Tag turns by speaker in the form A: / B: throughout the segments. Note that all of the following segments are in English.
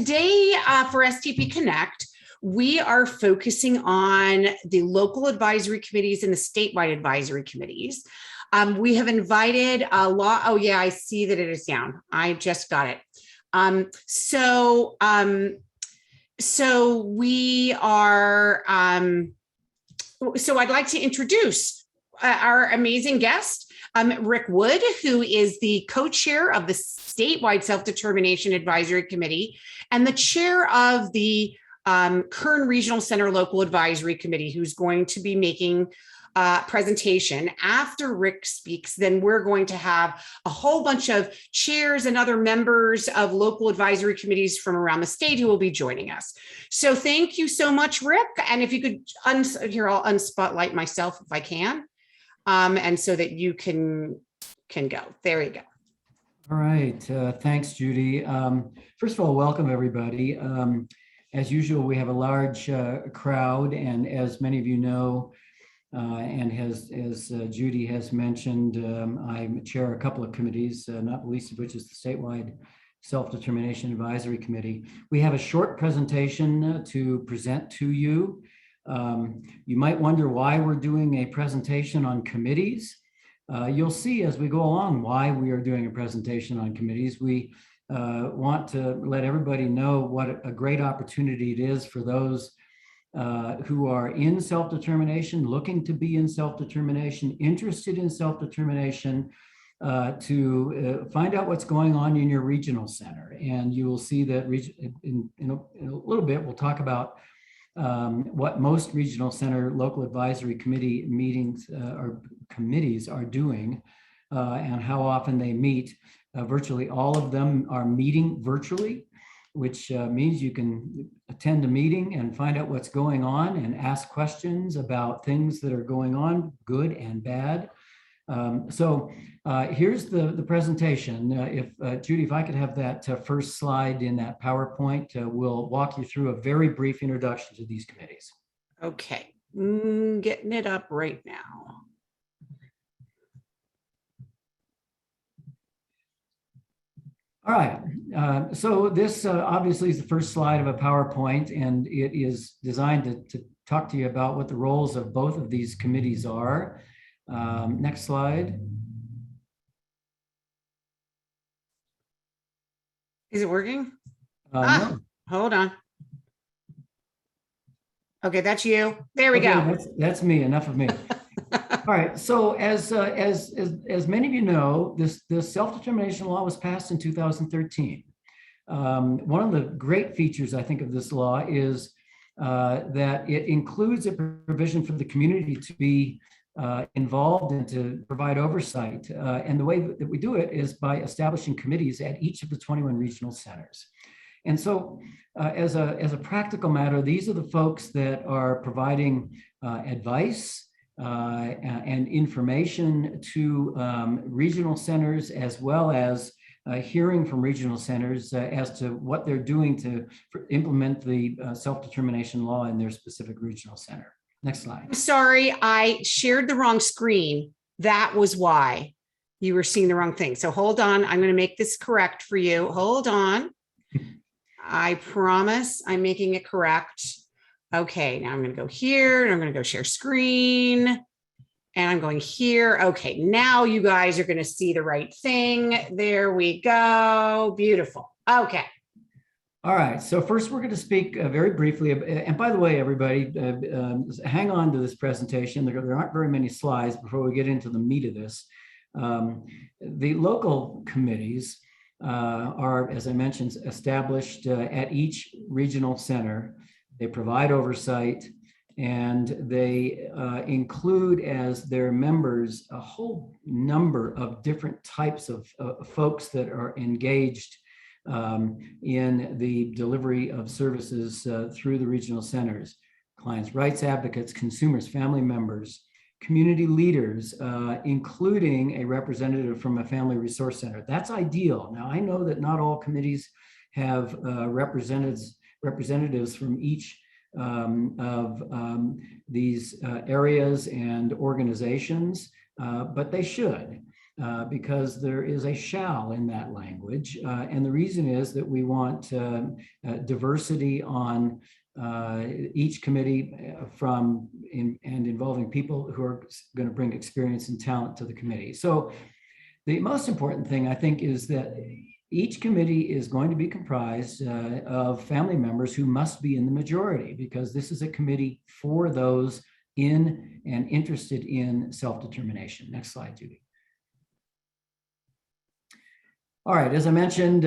A: today for SDP Connect, we are focusing on the local advisory committees and the statewide advisory committees. We have invited a lot. Oh yeah, I see that it is down. I just got it. So we are, so I'd like to introduce our amazing guest, Rick Wood, who is the co-chair of the Statewide Self-Determination Advisory Committee and the chair of the Kern Regional Center Local Advisory Committee, who's going to be making a presentation. After Rick speaks, then we're going to have a whole bunch of chairs and other members of local advisory committees from around the state who will be joining us. So thank you so much, Rick. And if you could, here, I'll unspotlight myself if I can. And so that you can go. There you go.
B: All right. Thanks, Judy. First of all, welcome everybody. As usual, we have a large crowd, and as many of you know, and as Judy has mentioned, I chair a couple of committees, not the least of which is the Statewide Self-Determination Advisory Committee. We have a short presentation to present to you. You might wonder why we're doing a presentation on committees. You'll see as we go along why we are doing a presentation on committees. We want to let everybody know what a great opportunity it is for those who are in self-determination, looking to be in self-determination, interested in self-determination, to find out what's going on in your regional center. And you will see that in a little bit, we'll talk about what most regional center local advisory committee meetings or committees are doing and how often they meet. Virtually all of them are meeting virtually, which means you can attend a meeting and find out what's going on and ask questions about things that are going on, good and bad. So here's the presentation. Judy, if I could have that first slide in that PowerPoint, we'll walk you through a very brief introduction to these committees.
A: Okay, getting it up right now.
B: All right, so this obviously is the first slide of a PowerPoint, and it is designed to talk to you about what the roles of both of these committees are. Next slide.
A: Is it working?
B: No.
A: Hold on. Okay, that's you. There we go.
B: That's me. Enough of me. All right. So as many of you know, this self-determination law was passed in 2013. One of the great features, I think, of this law is that it includes a provision for the community to be involved and to provide oversight. And the way that we do it is by establishing committees at each of the 21 regional centers. And so as a practical matter, these are the folks that are providing advice and information to regional centers, as well as hearing from regional centers as to what they're doing to implement the self-determination law in their specific regional center. Next slide.
A: I'm sorry, I shared the wrong screen. That was why you were seeing the wrong thing. So hold on, I'm going to make this correct for you. Hold on. I promise I'm making it correct. Okay, now I'm going to go here and I'm going to go share screen. And I'm going here. Okay, now you guys are going to see the right thing. There we go. Beautiful. Okay.
B: All right, so first we're going to speak very briefly, and by the way, everybody, hang on to this presentation. There aren't very many slides before we get into the meat of this. The local committees are, as I mentioned, established at each regional center. They provide oversight, and they include as their members a whole number of different types of folks that are engaged in the delivery of services through the regional centers. Clients' rights advocates, consumers, family members, community leaders, including a representative from a family resource center. That's ideal. Now, I know that not all committees have representatives from each of these areas and organizations, but they should. because there is a shall in that language. And the reason is that we want diversity on each committee and involving people who are going to bring experience and talent to the committee. So the most important thing, I think, is that each committee is going to be comprised of family members who must be in the majority, because this is a committee for those in and interested in self-determination. Next slide, Judy. All right, as I mentioned,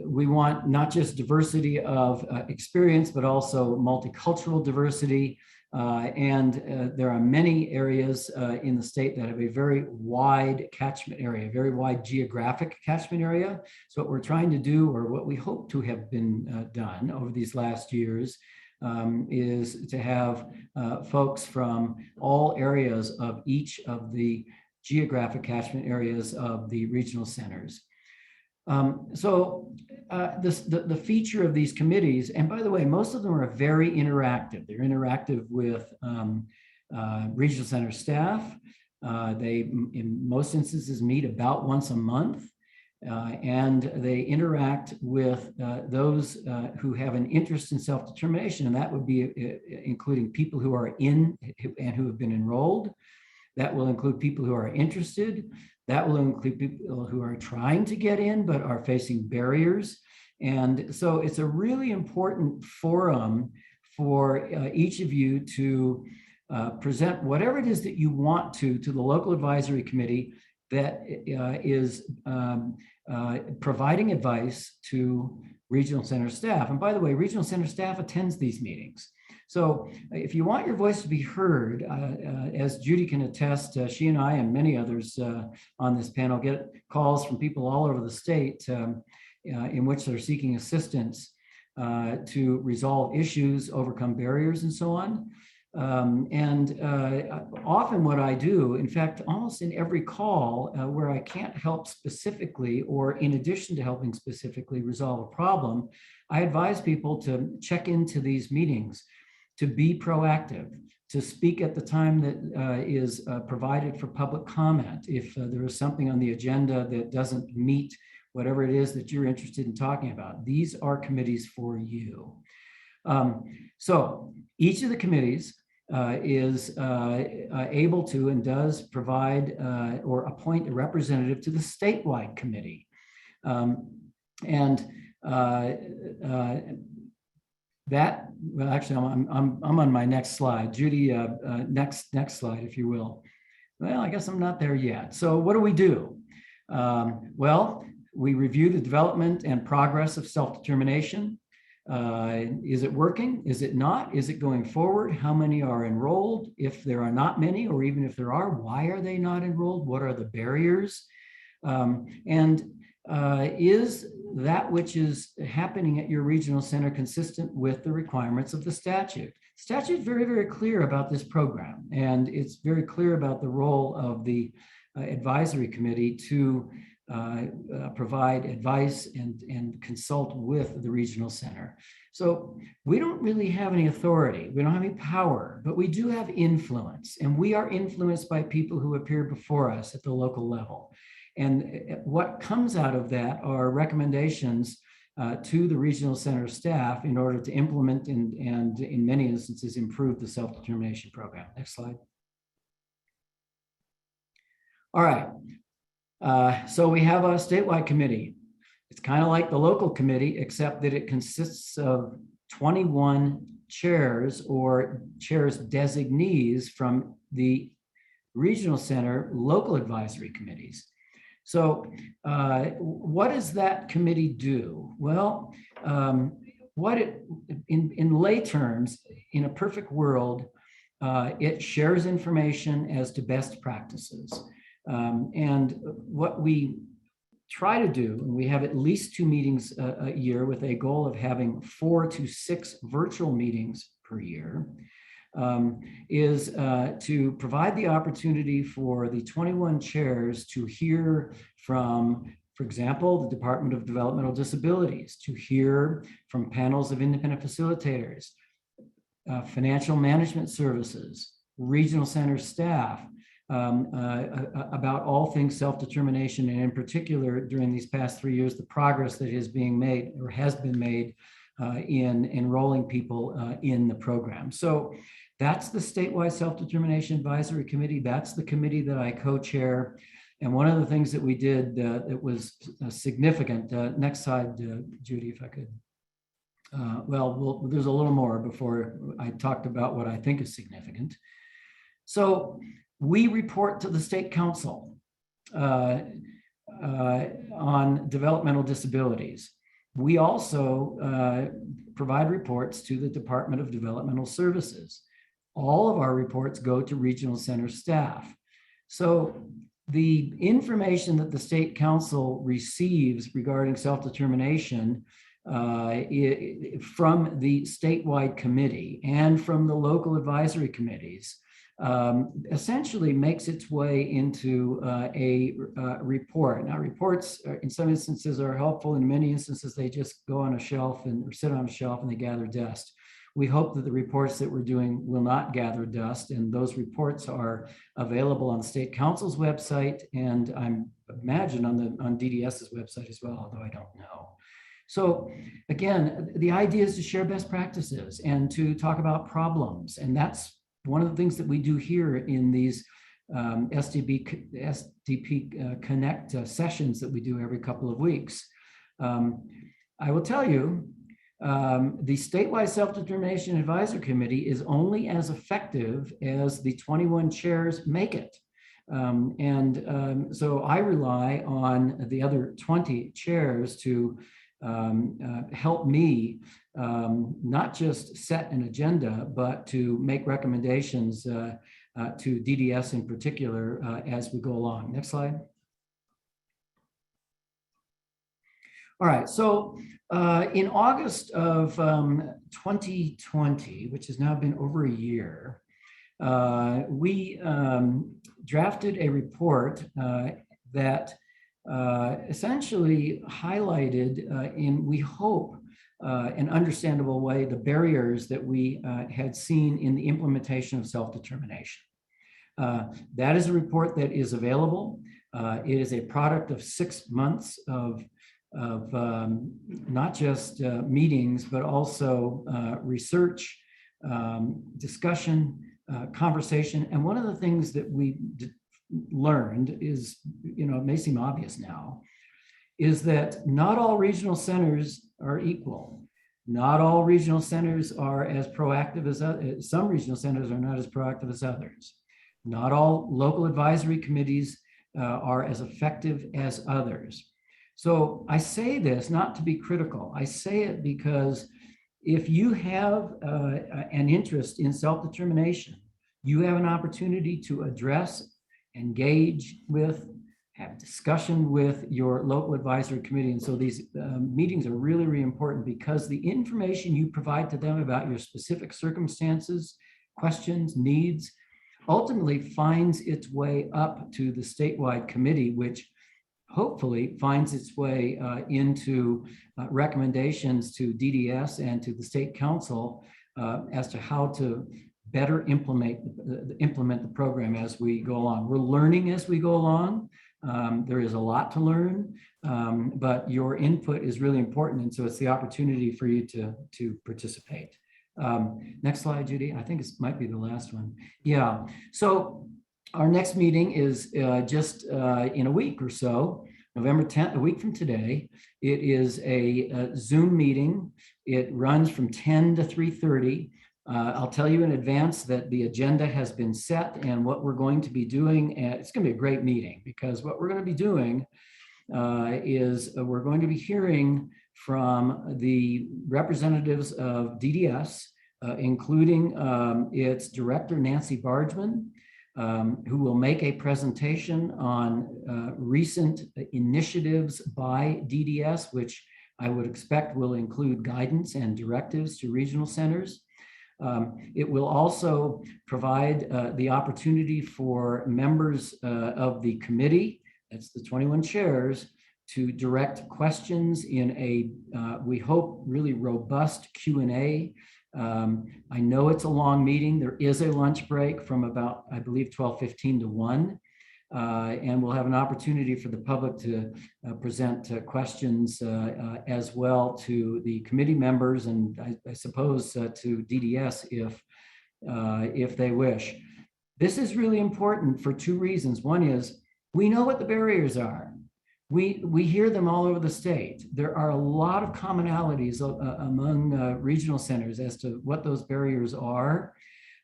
B: we want not just diversity of experience, but also multicultural diversity. There are many areas in the state that have a very wide catchment area, very wide geographic catchment area. So what we're trying to do, or what we hope to have been done over these last years, is to have folks from all areas of each of the geographic catchment areas of the regional centers. The feature of these committees, and by the way, most of them are very interactive. They're interactive with regional center staff. They, in most instances, meet about once a month, and they interact with those who have an interest in self-determination, and that would be including people who are in and who have been enrolled. That will include people who are interested. That will include people who are trying to get in but are facing barriers. And so it's a really important forum for each of you to present whatever it is that you want to the local advisory committee that is providing advice to regional center staff. And by the way, regional center staff attends these meetings. So if you want your voice to be heard, as Judy can attest, she and I and many others on this panel get calls from people all over the state in which they're seeking assistance to resolve issues, overcome barriers, and so on. Often what I do, in fact, almost in every call where I can't help specifically, or in addition to helping specifically resolve a problem, I advise people to check into these meetings, to be proactive, to speak at the time that is provided for public comment. If there is something on the agenda that doesn't meet whatever it is that you're interested in talking about, these are committees for you. So each of the committees is able to and does provide or appoint a representative to the statewide committee. That, well, actually, I'm on my next slide. Judy, next slide, if you will. Well, I guess I'm not there yet. So what do? Well, we review the development and progress of self-determination. Is it working? Is it not? Is it going forward? How many are enrolled? If there are not many, or even if there are, why are they not enrolled? What are the barriers? Is that which is happening at your regional center consistent with the requirements of the statute? Statute is very, very clear about this program, and it's very clear about the role of the advisory committee to provide advice and consult with the regional center. So we don't really have any authority, we don't have any power, but we do have influence, and we are influenced by people who appear before us at the local level. And what comes out of that are recommendations to the regional center staff in order to implement and in many instances improve the self-determination program. Next slide. All right. So we have a statewide committee. It's kind of like the local committee, except that it consists of 21 chairs or chairs designees from the regional center local advisory committees. So what does that committee do? Well, in lay terms, in a perfect world, it shares information as to best practices. And what we try to do, and we have at least 2 meetings a year with a goal of having 4 to 6 virtual meetings per year, is to provide the opportunity for the 21 chairs to hear from, for example, the Department of Developmental Disabilities, to hear from panels of independent facilitators, financial management services, regional center staff, about all things self-determination, and in particular, during these past 3 years, the progress that is being made or has been made in enrolling people in the program. So that's the Statewide Self-Determination Advisory Committee. That's the committee that I co-chair. And one of the things that we did that was significant, next slide, Judy, if I could. Well, there's a little more before I talked about what I think is significant. So we report to the State Council on developmental disabilities. We also provide reports to the Department of Developmental Services. All of our reports go to regional center staff. So the information that the State Council receives regarding self-determination from the statewide committee and from the local advisory committees essentially makes its way into a report. Now, reports in some instances are helpful. In many instances, they just go on a shelf or sit on a shelf and they gather dust. We hope that the reports that we're doing will not gather dust, and those reports are available on the State Council's website, and I imagine on DDS's website as well, although I don't know. So again, the idea is to share best practices and to talk about problems, and that's one of the things that we do here in these SDP Connect sessions that we do every couple of weeks. I will tell you, the Statewide Self-Determination Advisory Committee is only as effective as the 21 chairs make it. So I rely on the other 20 chairs to help me not just set an agenda, but to make recommendations to DDS in particular as we go along. Next slide. All right, so in August of 2020, which has now been over a year, we drafted a report that essentially highlighted in, we hope, an understandable way, the barriers that we had seen in the implementation of self-determination. That is a report that is available. It is a product of 6 months of not just meetings, but also research, discussion, conversation. And one of the things that we learned is, it may seem obvious now, is that not all regional centers are equal. Not all regional centers are as proactive as others. Some regional centers are not as proactive as others. Not all local advisory committees are as effective as others. So I say this not to be critical. I say it because if you have an interest in self-determination, you have an opportunity to address, engage with, have discussion with your local advisory committee. And so these meetings are really, really important because the information you provide to them about your specific circumstances, questions, needs, ultimately finds its way up to the statewide committee, which hopefully finds its way into recommendations to DDS and to the State Council as to how to better implement the program as we go along. We're learning as we go along. There is a lot to learn, but your input is really important. And so it's the opportunity for you to participate. Next slide, Judy. I think it might be the last one. Yeah. So our next meeting is just in a week or so, November 10th, a week from today. It is a Zoom meeting. It runs from 10 to 3:30. I'll tell you in advance that the agenda has been set, and what we're going to be doing, and it's going to be a great meeting because what we're going to be doing is we're going to be hearing from the representatives of DDS, including its director, Nancy Bargeman, who will make a presentation on recent initiatives by DDS, which I would expect will include guidance and directives to regional centers. It will also provide the opportunity for members of the committee, that's the 21 chairs, to direct questions in a, we hope, really robust Q&A I know it's a long meeting. There is a lunch break from about, I believe, 12:15 to 1. And we'll have an opportunity for the public to present questions as well to the committee members, and I suppose to DDS if they wish. This is really important for two reasons. One is we know what the barriers are. We hear them all over the state. There are a lot of commonalities among regional centers as to what those barriers are.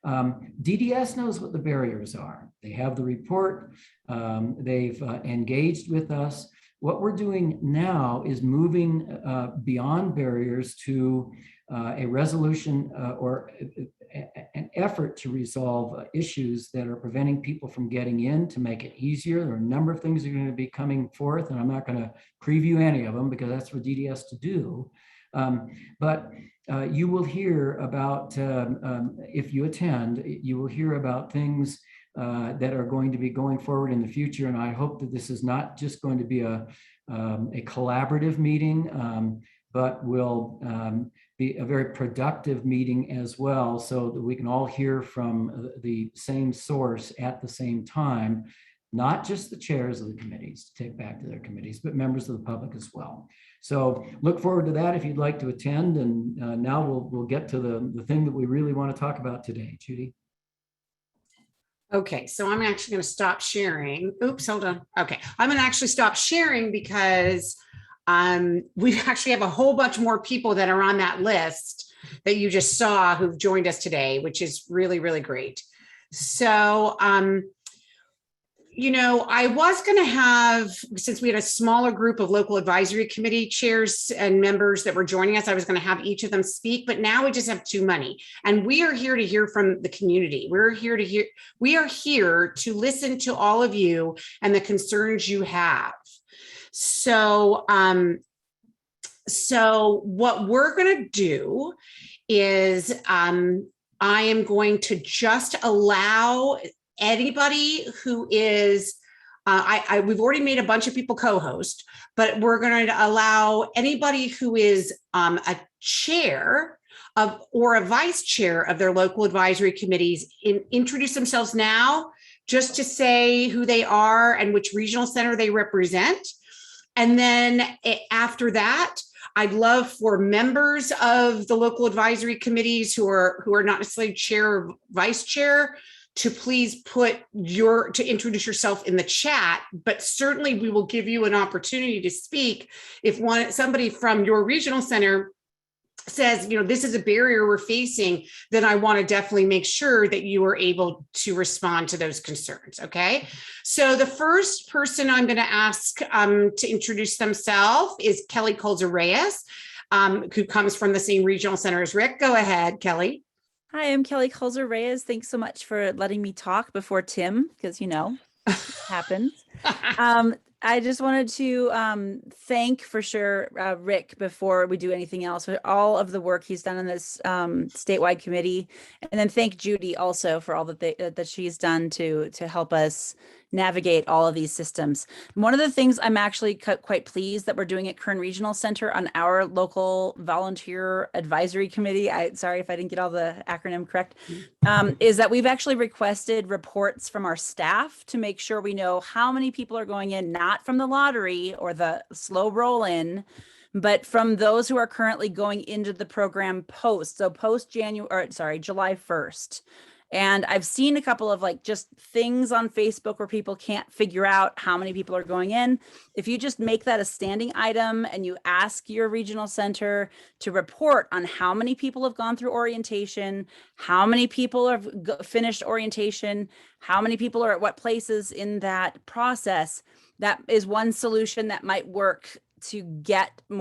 B: DDS knows what the barriers are. They have the report. They've engaged with us. What we're doing now is moving beyond barriers to a resolution or an effort to resolve issues that are preventing people from getting in, to make it easier. There are a number of things that are going to be coming forth, and I'm not going to preview any of them because that's for DDS to do. But you will hear about, if you attend, you will hear about things that are going to be going forward in the future. And I hope that this is not just going to be a collaborative meeting, but will be a very productive meeting as well, so that we can all hear from the same source at the same time, not just the chairs of the committees to take back to their committees, but members of the public as well. So look forward to that if you'd like to attend. And now we'll get to the thing that we really want to talk about today. Judy.
A: Okay, so I'm actually going to stop sharing. Oops, hold on. Okay, I'm going to actually stop sharing because we actually have a whole bunch more people that are on that list that you just saw who've joined us today, which is really, really great. So, I was going to have, since we had a smaller group of local advisory committee chairs and members that were joining us, I was going to have each of them speak, but now we just have too many. And we are here to hear from the community. We are here to listen to all of you and the concerns you have. So what we're going to do is I am going to just allow anybody who is, we've already made a bunch of people co-host, but we're going to allow anybody who is a chair of or a vice chair of their local advisory committees introduce themselves now, just to say who they are and which regional center they represent. And then after that, I'd love for members of the local advisory committees who are not necessarily chair or vice chair to please to introduce yourself in the chat, but certainly we will give you an opportunity to speak if somebody from your regional center says, this is a barrier we're facing, then I want to definitely make sure that you are able to respond to those concerns. Okay. So the first person I'm going to ask to introduce themselves is Kelly Colzer-Reyes, who comes from the same regional center as Rick. Go ahead, Kelly.
C: Hi, I'm Kelly Colzer-Reyes. Thanks so much for letting me talk before Tim, because it happens. I just wanted to thank for sure Rick before we do anything else for all of the work he's done in this statewide committee, and then thank Judy also for all that she's done to help us navigate all of these systems. One of the things I'm actually quite pleased that we're doing at Kern Regional Center on our local volunteer advisory committee, sorry if I didn't get all the acronym correct, is that we've actually requested reports from our staff to make sure we know how many people are going in, not from the lottery or the slow roll in, but from those who are currently going into the program post July 1st. And I've seen a couple of just things on Facebook where people can't figure out how many people are going in. If you just make that a standing item and you ask your regional center to report on how many people have gone through orientation, how many people have finished orientation, how many people are at what places in that process, that is one solution that might work to get a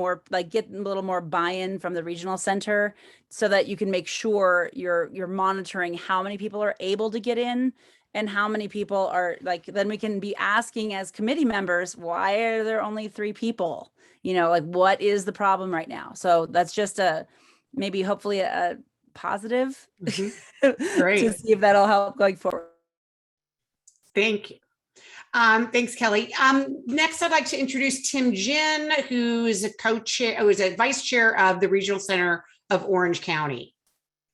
C: little more buy-in from the regional center, so that you can make sure you're monitoring how many people are able to get in and how many people are then we can be asking as committee members, why are there only 3 people? What is the problem right now? So that's just hopefully a positive
A: Great.
C: to see if that'll help going forward.
A: Thank you. Thanks, Kelly. Next, I'd like to introduce Tim Jin, who is a vice chair of the Regional Center of Orange County.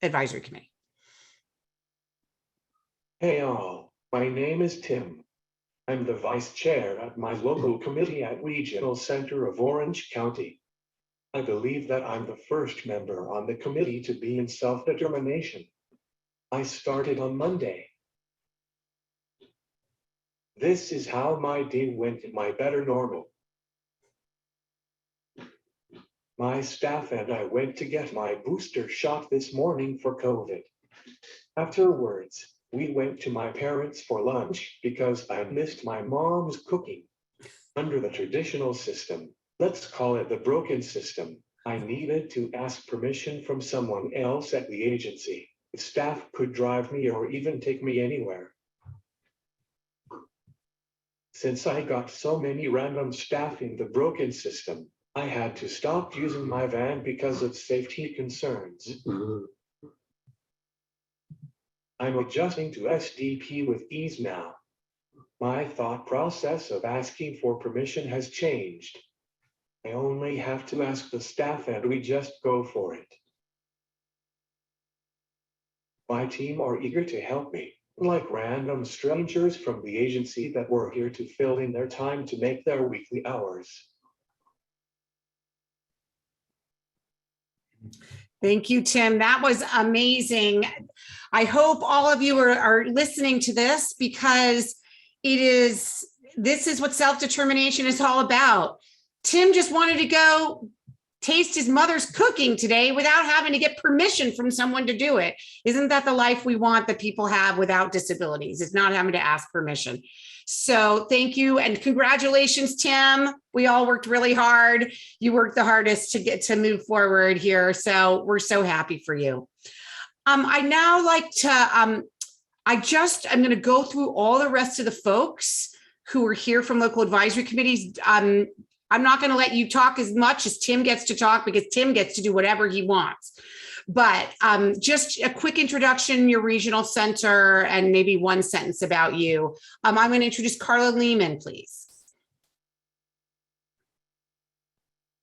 A: Advisory Committee.
D: Hey all, my name is Tim. I'm the vice chair at my local committee at Regional Center of Orange County. I believe that I'm the first member on the committee to be in self-determination. I started on Monday. This is how my day went in my better normal. My staff and I went to get my booster shot this morning for COVID. Afterwards, we went to my parents for lunch because I missed my mom's cooking. Under the traditional system, let's call it the broken system, I needed to ask permission from someone else at the agency. If staff could drive me or even take me anywhere. Since I got so many random staff in the broken system, I had to stop using my van because of safety concerns. I'm adjusting to SDP with ease now. My thought process of asking for permission has changed. I only have to ask the staff and we just go for it. My team are eager to help me, like random strangers from the agency that were here to fill in their time to make their weekly hours.
A: Thank you, Tim. That was amazing. I hope all of you are listening to this because this is what self-determination is all about. Tim just wanted to go taste his mother's cooking today without having to get permission from someone to do it. Isn't that the life we want that people have without disabilities? It's not having to ask permission. So thank you and congratulations, Tim. We all worked really hard. You worked the hardest to get to move forward here. So we're so happy for you. I now like to, I'm going to go through all the rest of the folks who are here from local advisory committees. I'm not going to let you talk as much as Tim gets to talk because Tim gets to do whatever he wants. But just a quick introduction, your regional center, and maybe one sentence about you. I'm going to introduce Carla Lehman, please.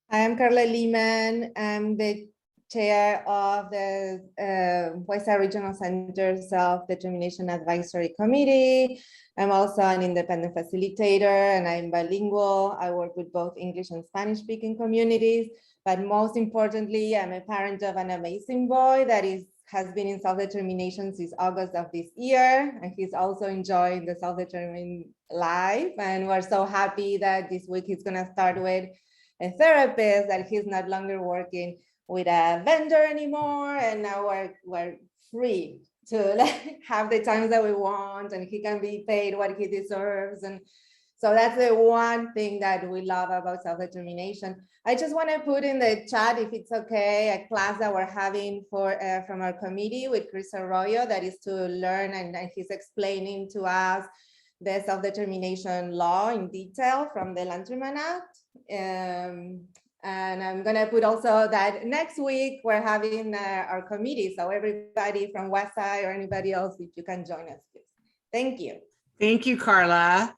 E: I am Carla Lehman. I'm the chair of the Westside Regional Center Self-Determination Advisory Committee. I'm also an independent facilitator and I'm bilingual. I work with both English and Spanish speaking communities, but most importantly, I'm a parent of an amazing boy that has been in self-determination since August of this year. And he's also enjoying the self-determined life. And we're so happy that this week he's gonna start with a therapist, that he's not longer working with a vendor anymore. And now we're free to have the times that we want, and he can be paid what he deserves. And so that's the one thing that we love about self-determination. I just want to put in the chat, if it's okay, a class that we're having from our committee with Chris Arroyo, that is to learn, and he's explaining to us the self-determination law in detail from the Lanterman Act. And I'm gonna put also that next week we're having our committee. So everybody from Westside or anybody else, if you can join us, please. Thank you.
A: Thank you, Carla.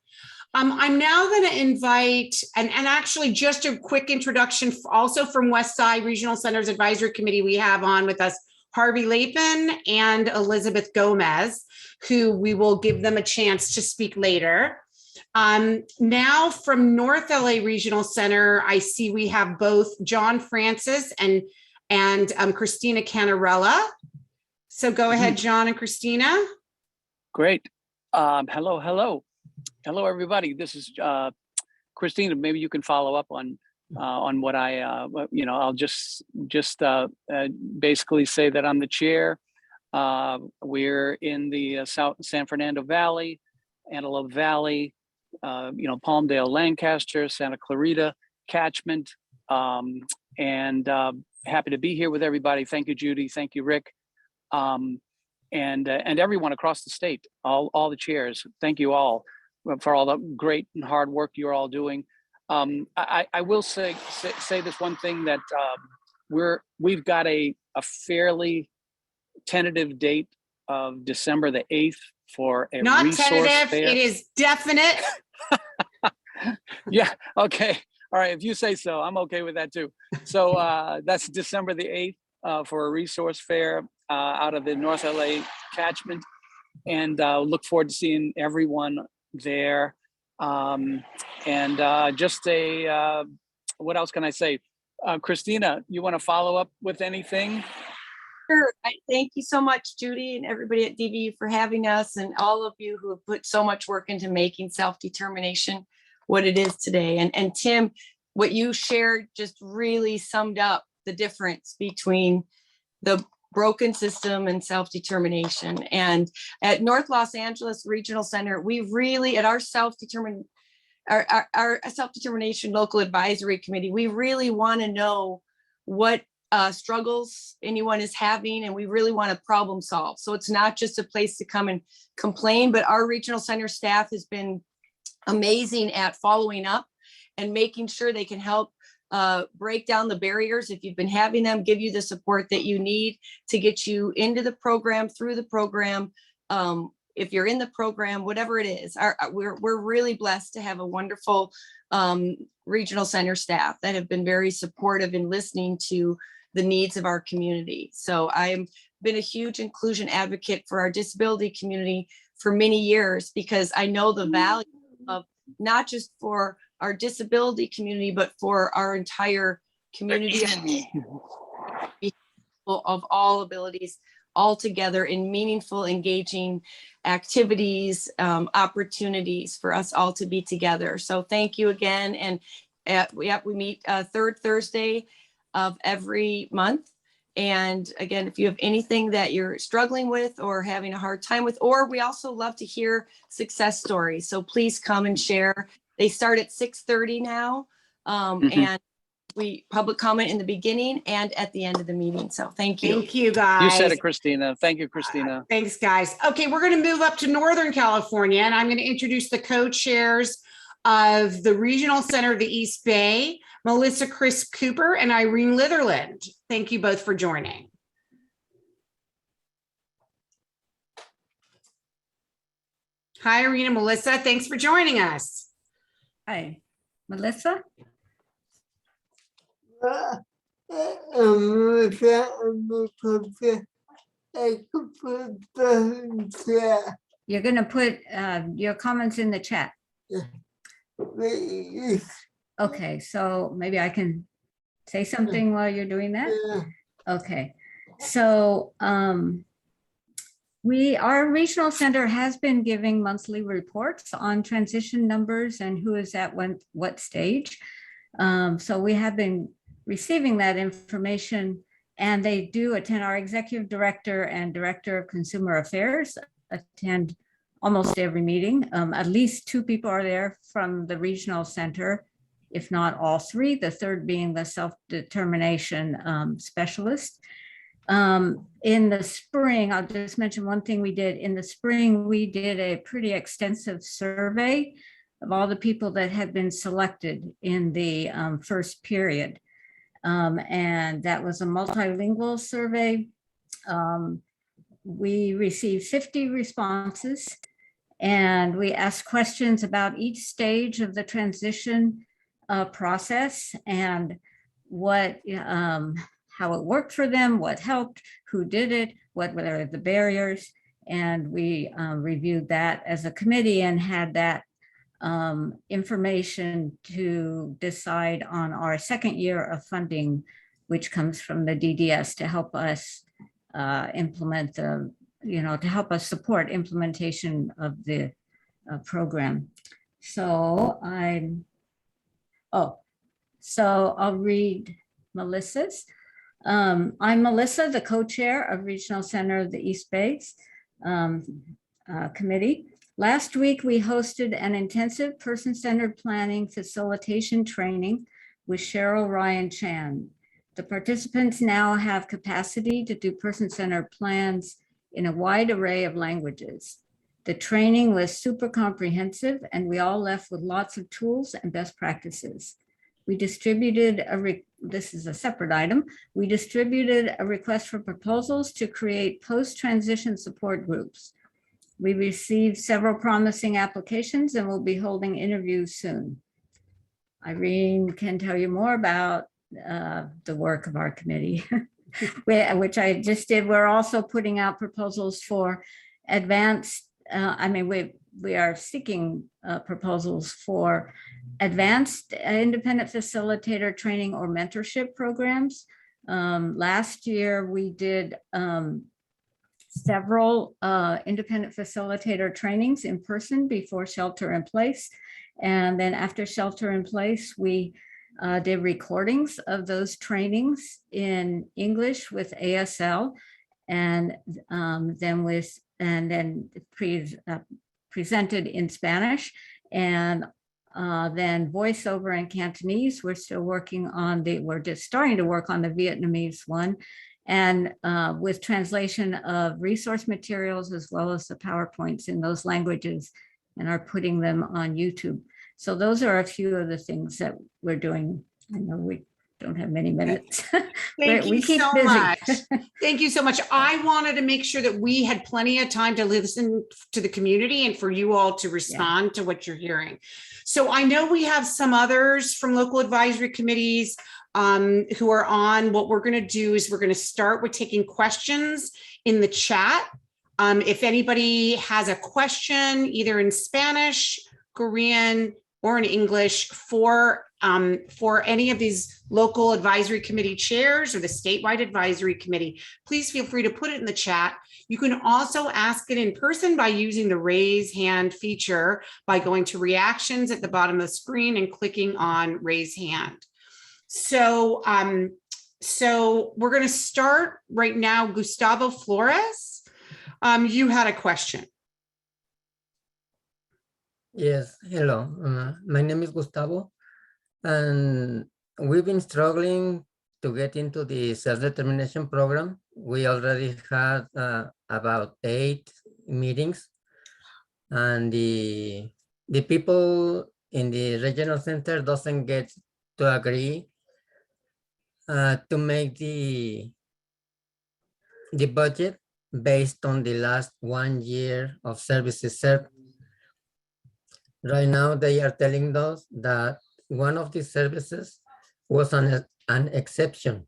A: I'm now going to invite, and actually just a quick introduction also from Westside Regional Centers Advisory Committee, we have on with us Harvey Lapin and Elizabeth Gomez, who we will give them a chance to speak later. Now from North LA Regional Center, I see we have both John Francis and Christina Canarella. So go ahead, John and Christina.
F: Great. Hello, everybody. This is Christina. Maybe you can follow up on what I'll just basically say that I'm the chair. We're in the South San Fernando Valley, Antelope Valley, Palmdale, Lancaster, Santa Clarita catchment, and happy to be here with everybody. Thank you, Judy. Thank you, Rick. And everyone across the state, all the chairs. Thank you all for all the great and hard work you're all doing. I will say this one thing, that we've got a fairly tentative date of December the 8th for a
A: Not
F: resource
A: tentative,
F: fair.
A: it is definite.
F: Yeah, okay. All right, if you say so, I'm okay with that too. So that's December the 8th for a resource fair. out of the North LA catchment, and look forward to seeing everyone there. Just what else can I say? Christina, you want to follow up with anything?
G: Sure. Thank you so much, Judy, and everybody at DVU for having us, and all of you who have put so much work into making self-determination what it is today. And Tim, what you shared just really summed up the difference between the broken system and self-determination. And at North Los Angeles Regional Center, we really, at our self-determination local advisory committee, we really want to know what struggles anyone is having, and we really want to problem solve. So it's not just a place to come and complain, but our regional center staff has been amazing at following up and making sure they can help break down the barriers. If you've been having them, give you the support that you need to get you into the program, through the program. If you're in the program, whatever it is, we're really blessed to have a wonderful regional center staff that have been very supportive in listening to the needs of our community. So I've been a huge inclusion advocate for our disability community for many years, because I know the value of not just for our disability community, but for our entire community of all abilities, all together in meaningful, engaging activities, opportunities for us all to be together. So thank you again. And we meet third Thursday of every month. And again, if you have anything that you're struggling with or having a hard time with, or we also love to hear success stories. So please come and share. They start at 6:30 now. And we public comment in the beginning and at the end of the meeting. So thank you.
A: Thank you, guys.
F: You said it, Christina. Thank you, Christina.
A: Thanks, guys. Okay, we're going to move up to Northern California, and I'm going to introduce the co-chairs of the Regional Center of the East Bay, Melissa Chris Cooper and Irene Litherland. Thank you both for joining. Hi, Irene and Melissa. Thanks for joining us.
H: Hi, Melissa. You're going to put your comments in the chat. Okay, so maybe I can say something while you're doing that. Okay, so our regional center has been giving monthly reports on transition numbers and who is at what stage. So we have been receiving that information, and they do attend. Our executive director and director of consumer affairs attend almost every meeting. At least 2 people are there from the regional center, if not all 3, the third being the self-determination specialist. In the spring, I'll just mention one thing we did. In the spring, we did a pretty extensive survey of all the people that had been selected in the first period. And that was a multilingual survey. We received 50 responses, and we asked questions about each stage of the transition process and what, how it worked for them, what helped, who did it, what were the barriers. And we reviewed that as a committee and had that information to decide on our second year of funding, which comes from the DDS to help us implement the, to help us support implementation of the program. So I'll read Melissa's. I'm Melissa, the co-chair of Regional Center of the East Bay Committee. Last week, we hosted an intensive person-centered planning facilitation training with Cheryl Ryan Chan. The participants now have capacity to do person-centered plans in a wide array of languages. The training was super comprehensive, and we all left with lots of tools and best practices. We distributed this is a separate item. We distributed a request for proposals to create post-transition support groups. We received several promising applications and will be holding interviews soon. Irene can tell you more about the work of our committee. which I just did. We're also putting out proposals for advanced, we are seeking proposals for advanced independent facilitator training or mentorship programs. Last year, we did several independent facilitator trainings in person before shelter in place. And then after shelter in place, we did recordings of those trainings in English with ASL, and then presented in Spanish, and then voiceover in Cantonese. We're still working on we're just starting to work on the Vietnamese one, and with translation of resource materials as well as the PowerPoints in those languages, and are putting them on YouTube. So those are a few of the things that we're doing. I know we don't have many minutes.
A: Thank
H: We
A: you
H: keep
A: so
H: busy.
A: much. Thank you so much. I wanted to make sure that we had plenty of time to listen to the community and for you all to respond to what you're hearing. So I know we have some others from local advisory committees who are on. What we're going to do is we're going to start with taking questions in the chat. If anybody has a question, either in Spanish, Korean, or in English for any of these local advisory committee chairs or the statewide advisory committee, please feel free to put it in the chat. You can also ask it in person by using the raise hand feature by going to reactions at the bottom of the screen and clicking on raise hand. So, so we're going to start right now. Gustavo Flores, you had a question.
I: Yes, hello. My name is Gustavo, and we've been struggling to get into the self-determination program. We already had about 8 meetings, and the people in the regional center doesn't get to agree to make the budget based on the last 1 year of services served. Right now, they are telling us that one of the services was an exception,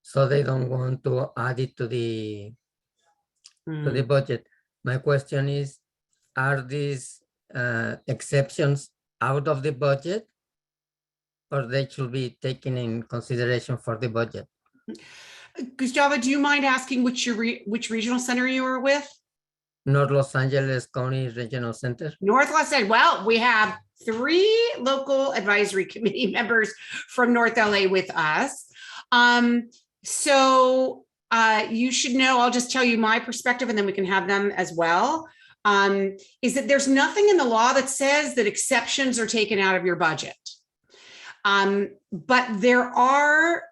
I: so they don't want to add it to the budget. My question is, are these exceptions out of the budget, or they should be taken in consideration for the budget?
A: Gustavo, do you mind asking which regional center you were with?
I: North Los Angeles County Regional Center.
A: North Los Angeles. Well, we have 3 local advisory committee members from North LA with us. So you should know, I'll just tell you my perspective and then we can have them as well, is that there's nothing in the law that says that exceptions are taken out of your budget. But there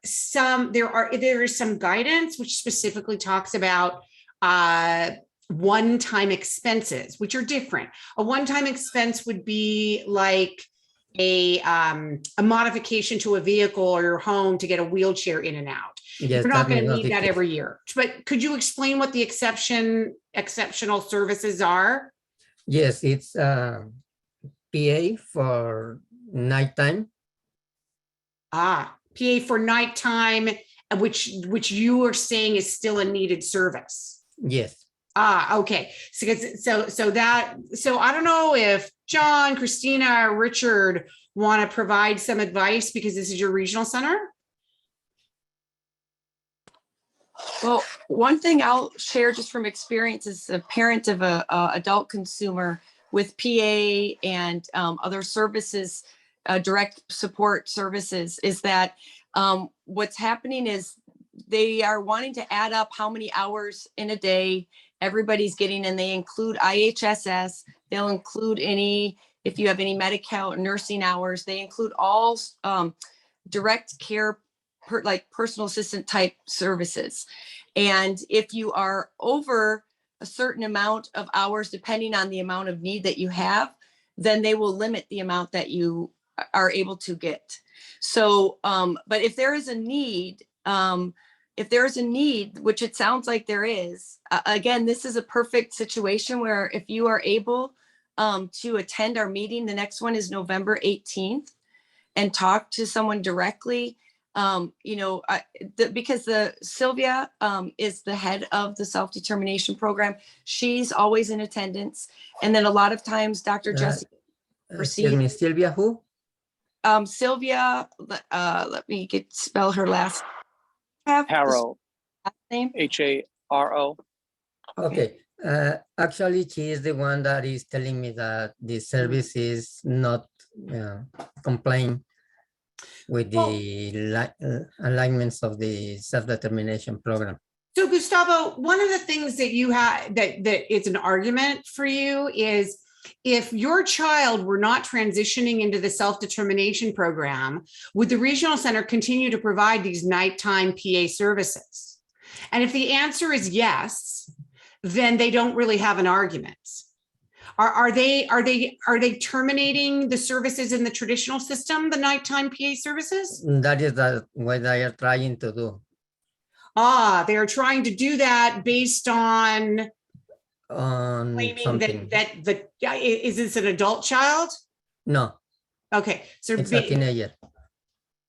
A: is some guidance which specifically talks about one-time expenses, which are different. A one-time expense would be like a modification to a vehicle or your home to get a wheelchair in and out.
I: Yes,
A: you're not going to need that every year. But could you explain what the exceptional services are?
I: Yes, it's PA for nighttime.
A: PA for nighttime, which you are saying is still a needed service.
I: Yes.
A: Okay. So I don't know if John, Christina, or Richard want to provide some advice because this is your regional center.
G: Well, one thing I'll share just from experience as a parent of a adult consumer with PA and other services, direct support services, is that what's happening is they are wanting to add up how many hours in a day everybody's getting, and they include IHSS. They'll include if you have any Medi-Cal nursing hours, they include all direct care, like personal assistant type services. And if you are over a certain amount of hours, depending on the amount of need that you have, then they will limit the amount that you are able to get. So, but if there is a need, which it sounds like there is, again, this is a perfect situation where if you are able to attend our meeting, the next one is November 18th, and talk to someone directly Because Sylvia is the head of the self-determination program. She's always in attendance. And then a lot of times Dr. Jesse
I: Excuse me, Sylvia who?
G: Sylvia, let me spell her last
F: Harrow,
G: name.
F: Haro.
I: Okay. Actually, she is the one that is telling me that the service is not complying with the alignments of the self-determination program.
A: So Gustavo, one of the things that you have that is an argument for you is if your child were not transitioning into the self-determination program, would the regional center continue to provide these nighttime PA services? And if the answer is yes, then they don't really have an argument. Are they terminating the services in the traditional system, the nighttime PA services?
I: That is what they are trying to do.
A: They are trying to do that based on claiming
I: something.
A: Is this an adult child?
I: No,
A: Okay, so
I: it's a teenager.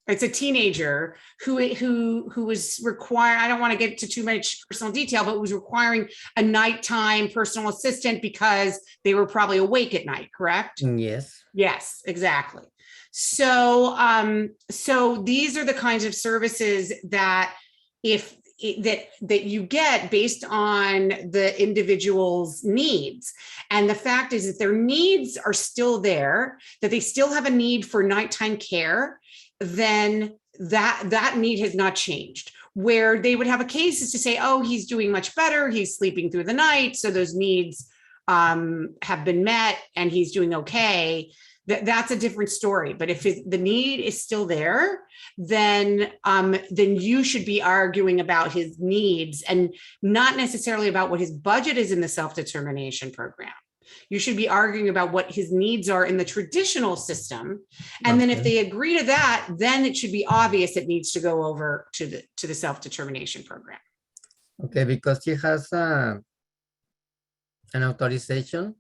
A: It's a teenager who was required, I don't want to get into too much personal detail, but was requiring a nighttime personal assistant because they were probably awake at night, correct?
I: Yes.
A: Yes, exactly. So so these are the kinds of services that that you get based on the individual's needs. And the fact is that their needs are still there, that they still have a need for nighttime care, then that need has not changed. Where they would have a case is to say, oh, he's doing much better, he's sleeping through the night, so those needs have been met and he's doing okay. That's a different story. But if the need is still there, then you should be arguing about his needs and not necessarily about what his budget is in the self-determination program. You should be arguing about what his needs are in the traditional system. And then if they agree to that, then it should be obvious it needs to go over to the self-determination program.
I: Okay, because she has an authorization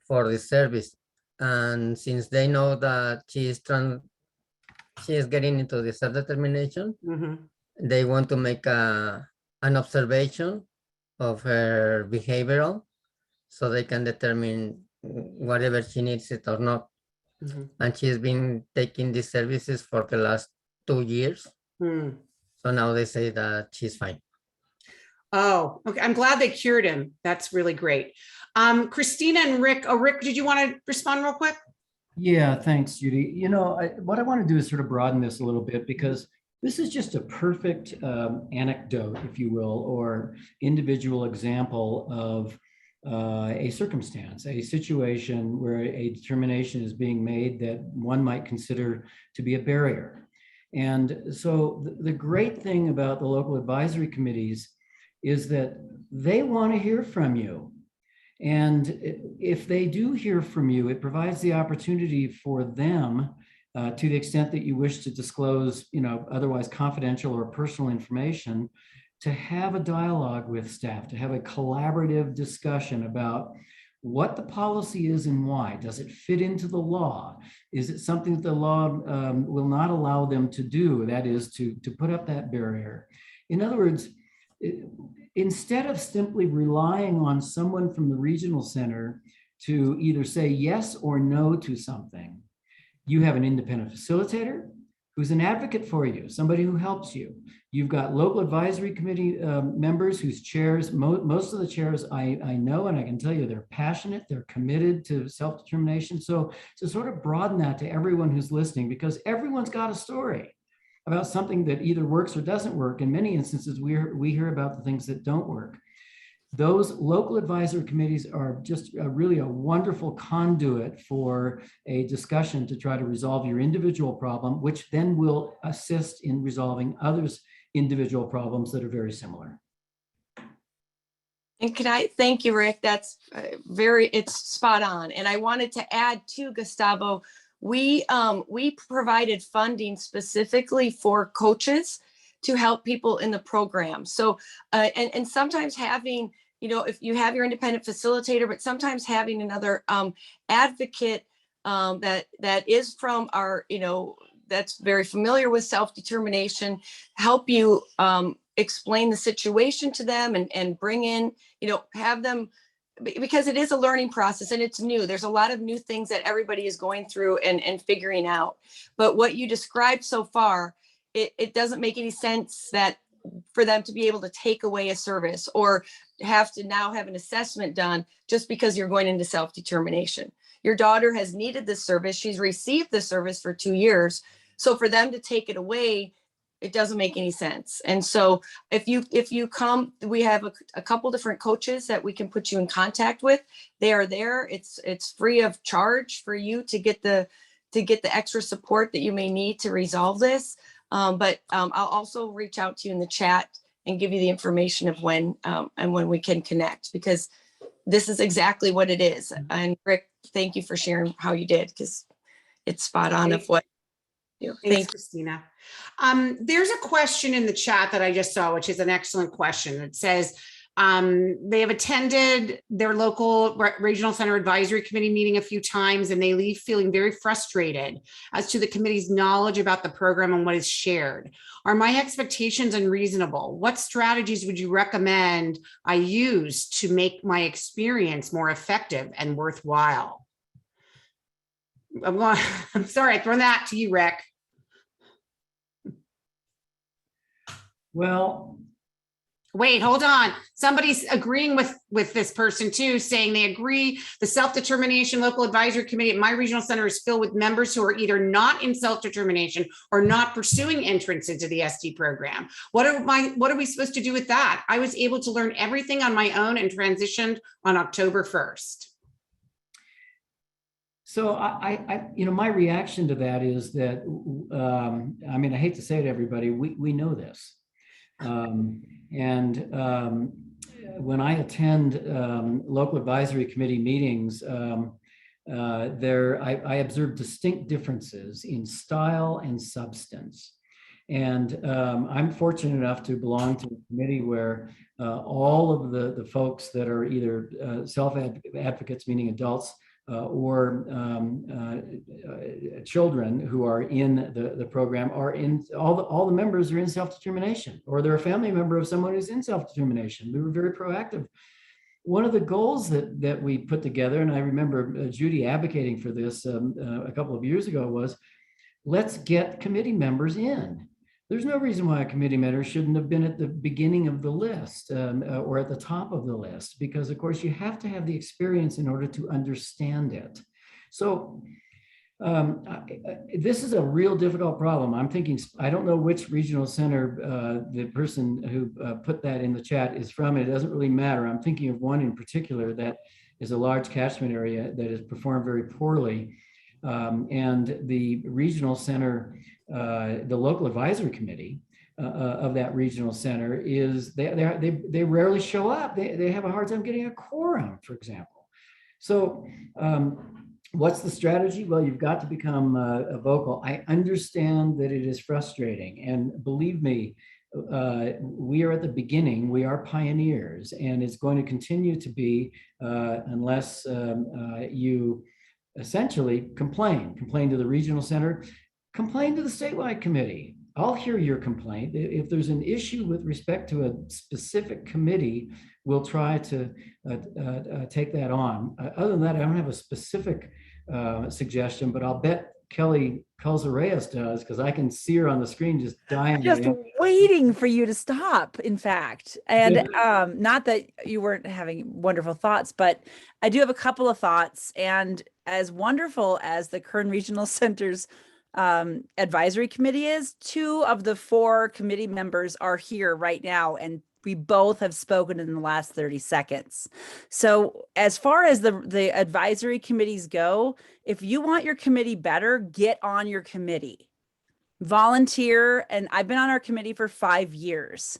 I: for the service. And since they know that she is getting into the self-determination, they want to make an observation of her behavioral so they can determine whatever she needs it or not. And she's been taking these services for the last 2 years. So now they say that she's fine.
A: Oh, okay. I'm glad they cured him. That's really great. Christina and Rick. Oh, Rick, did you want to respond real quick?
B: Yeah, thanks, Judy. You know, what I want to do is sort of broaden this a little bit, because this is just a perfect anecdote, if you will, or individual example of a circumstance, a situation where a determination is being made that one might consider to be a barrier. And so the great thing about the local advisory committees is that they want to hear from you. And if they do hear from you, it provides the opportunity for them, to the extent that you wish to disclose, otherwise confidential or personal information, to have a dialogue with staff, to have a collaborative discussion about what the policy is and why. Does it fit into the law? Is it something that the law will not allow them to do? That is to put up that barrier. In other words, instead of simply relying on someone from the regional center to either say yes or no to something, you have an independent facilitator who's an advocate for you, somebody who helps you. You've got local advisory committee members whose chairs, most of the chairs I know, and I can tell you they're passionate, they're committed to self-determination. So to sort of broaden that to everyone who's listening, because everyone's got a story about something that either works or doesn't work. In many instances, we hear about the things that don't work. Those local advisory committees are just really a wonderful conduit for a discussion to try to resolve your individual problem, which then will assist in resolving others' individual problems that are very similar.
G: And can I thank you, Rick? That's it's spot on. And I wanted to add to Gustavo, we provided funding specifically for coaches to help people in the program. So, and sometimes having, if you have your independent facilitator, but sometimes having another advocate that is from our, that's very familiar with self-determination, help you explain the situation to them and bring in, have them, because it is a learning process and it's new. There's a lot of new things that everybody is going through and figuring out. But what you described so far, it doesn't make any sense that for them to be able to take away a service or have to now have an assessment done just because you're going into self-determination. Your daughter has needed this service. She's received the service for 2 years. So for them to take it away, it doesn't make any sense. And so if you come, we have a couple different coaches that we can put you in contact with. They are there. It's free of charge for you to get the extra support that you may need to resolve this. But I'll also reach out to you in the chat and give you the information of when and when we can connect, because this is exactly what it is. And Rick, thank you for sharing how you did, because it's spot on of what you.
A: Thanks, Christina. There's a question in the chat that I just saw, which is an excellent question. It says they have attended their local regional center advisory committee meeting a few times, and they leave feeling very frustrated as to the committee's knowledge about the program and what is shared. Are my expectations unreasonable? What strategies would you recommend I use to make my experience more effective and worthwhile? I'm sorry, I throw that to you, Rick.
B: Well,
A: wait, hold on. Somebody's agreeing with this person too, saying they agree. The Self-Determination Local Advisory Committee at my regional center is filled with members who are either not in self-determination or not pursuing entrance into the SD program. What are we supposed to do with that? I was able to learn everything on my own and transitioned on October 1st.
B: So my reaction to that is that, I hate to say it, everybody, we know this. When I attend local advisory committee meetings, I observe distinct differences in style and substance. And I'm fortunate enough to belong to a committee where all of the folks that are either self-advocates, meaning adults, or children who are in the program are in, all the members are in self-determination, or they're a family member of someone who's in self-determination. We were very proactive. One of the goals that we put together, and I remember Judy advocating for this a couple of years ago, was let's get committee members in. There's no reason why a committee member shouldn't have been at the beginning of the list or at the top of the list, because of course you have to have the experience in order to understand it. So this is a real difficult problem. I'm thinking, I don't know which regional center the person who put that in the chat is from. It doesn't really matter. I'm thinking of one in particular that is a large catchment area that has performed very poorly. And the regional center, the local advisory committee of that regional center is, they rarely show up. They have a hard time getting a quorum, for example. So what's the strategy? Well, you've got to become vocal. I understand that it is frustrating, and believe me, we are at the beginning. We are pioneers, and it's going to continue to be unless you essentially complain to the regional center, complain to the statewide committee. I'll hear your complaint. If there's an issue with respect to a specific committee, we'll try to take that on. Other than that, I don't have a specific suggestion, but I'll bet Kelly Calza-Reyes does, because I can see her on the screen just dying.
C: Just waiting for you to stop, in fact. And not that you weren't having wonderful thoughts, but I do have a couple of thoughts. And as wonderful as the Kern Regional Center's advisory committee is, 2 of the 4 committee members are here right now, and we both have spoken in the last 30 seconds. So as far as the advisory committees go, if you want your committee better, get on your committee. Volunteer, and I've been on our committee for 5 years.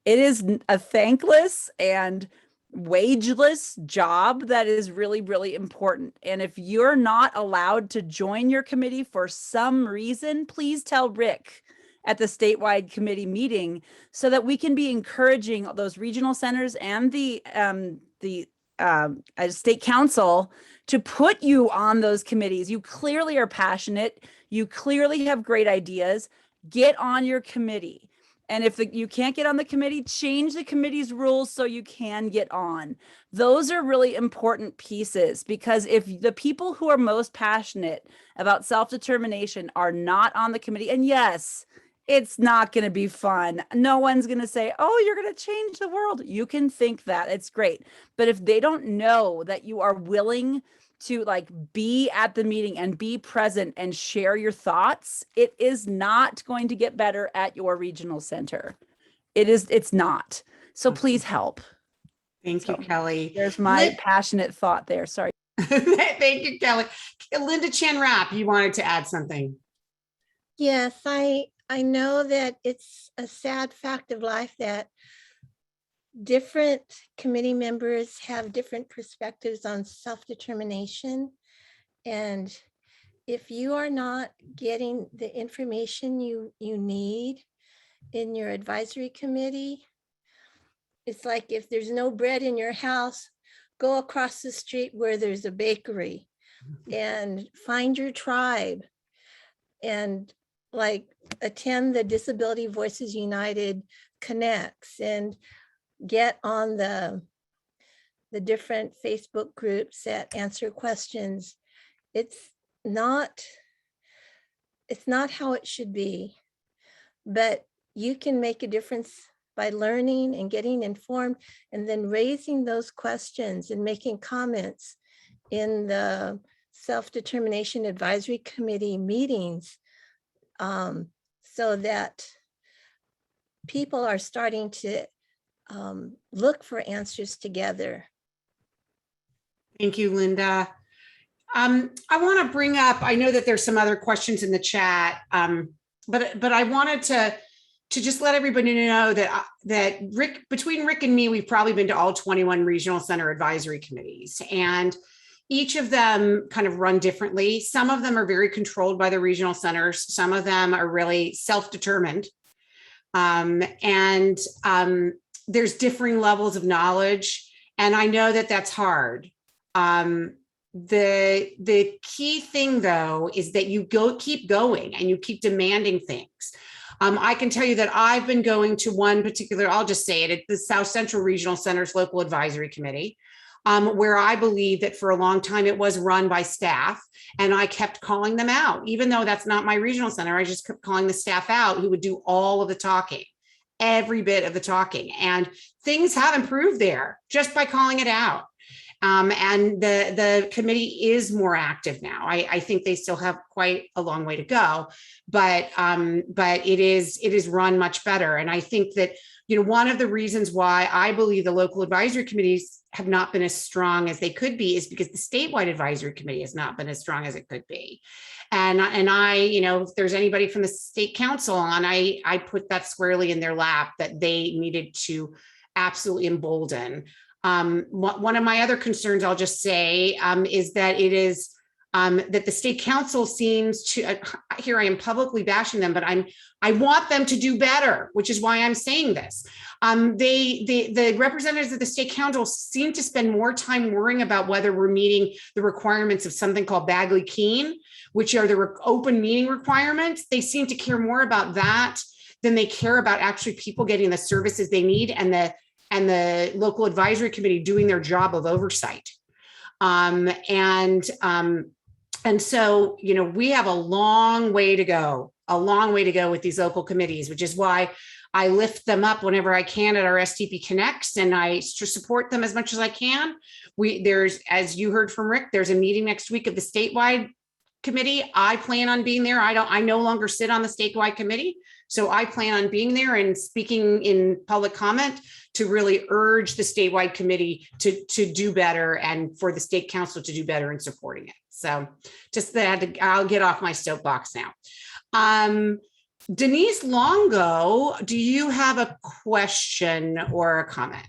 C: It is a thankless and wageless job that is really, really important. And if you're not allowed to join your committee for some reason, please tell Rick at the statewide committee meeting, so that we can be encouraging those regional centers and the a state council to put you on those committees. You clearly are passionate. You clearly have great ideas. Get on your committee. And if you can't get on the committee, change the committee's rules so you can get on. Those are really important pieces, because if the people who are most passionate about self-determination are not on the committee, and yes, it's not going to be fun. No one's going to say, oh, you're going to change the world. You can think that. It's great. But if they don't know that you are willing to like be at the meeting and be present and share your thoughts, it is not going to get better at your regional center. It's not. So please help.
A: Thank you, Kelly.
C: There's my passionate thought there. Sorry.
A: Thank you, Kelly. Linda Chan Rapp, you wanted to add something.
J: Yes, I know that it's a sad fact of life that different committee members have different perspectives on self-determination. And if you are not getting the information you need in your advisory committee, it's like if there's no bread in your house, go across the street where there's a bakery and find your tribe and like attend the Disability Voices United Connects and get on the different Facebook groups that answer questions. It's not how it should be, but you can make a difference by learning and getting informed and then raising those questions and making comments in the Self-Determination Advisory Committee meetings, so that people are starting to look for answers together.
A: Thank you, Linda. I want to bring up, I know that there's some other questions in the chat, but I wanted to just let everybody know that between Rick and me, we've probably been to all 21 regional center advisory committees, and each of them kind of run differently. Some of them are very controlled by the regional centers. Some of them are really self-determined. There's differing levels of knowledge. And I know that that's hard. The key thing though, is that you keep going and you keep demanding things. I can tell you that I've been going to one particular, I'll just say it, at the South Central Regional Center's Local Advisory Committee, where I believe that for a long time it was run by staff, and I kept calling them out. Even though that's not my regional center, I just kept calling the staff out who would do all of the talking, every bit of the talking. And things have improved there just by calling it out. And the committee is more active now. I think they still have quite a long way to go, but it is run much better. And I think that, one of the reasons why I believe the local advisory committees have not been as strong as they could be is because the statewide advisory committee has not been as strong as it could be. And I, if there's anybody from the state council on, I put that squarely in their lap, that they needed to absolutely embolden. One of my other concerns, I'll just say, is that it is that the state council seems to, here I am publicly bashing them, but I want them to do better, which is why I'm saying this. The representatives of the state council seem to spend more time worrying about whether we're meeting the requirements of something called Bagley-Keene, which are the open meeting requirements. They seem to care more about that than they care about actually people getting the services they need and the local advisory committee doing their job of oversight. And so, we have a long way to go with these local committees, which is why I lift them up whenever I can at our SDP Connects, and I support them as much as I can. There's, as you heard from Rick, there's a meeting next week of the statewide committee. I plan on being there. I no longer sit on the statewide committee. So I plan on being there and speaking in public comment to really urge the statewide committee to do better, and for the state council to do better in supporting it. So just that, I'll get off my soapbox now. Denise Longo, do you have a question or a comment?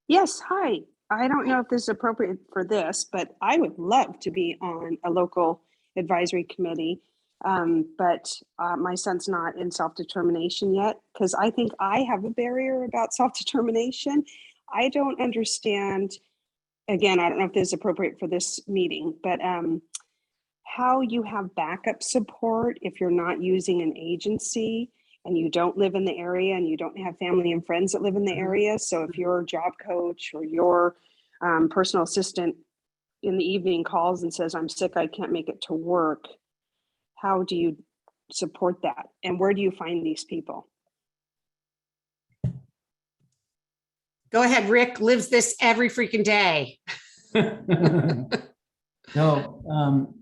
K: Yes, hi. I don't know if this is appropriate for this, but I would love to be on a local advisory committee. But my son's not in self-determination yet, because I think I have a barrier about self-determination. I don't understand, again, I don't know if this is appropriate for this meeting, but how you have backup support if you're not using an agency and you don't live in the area and you don't have family and friends that live in the area. So if your job coach or your personal assistant in the evening calls and says, I'm sick, I can't make it to work, how do you support that? And where do you find these people?
A: Go ahead, Rick lives this every freaking day.
B: No,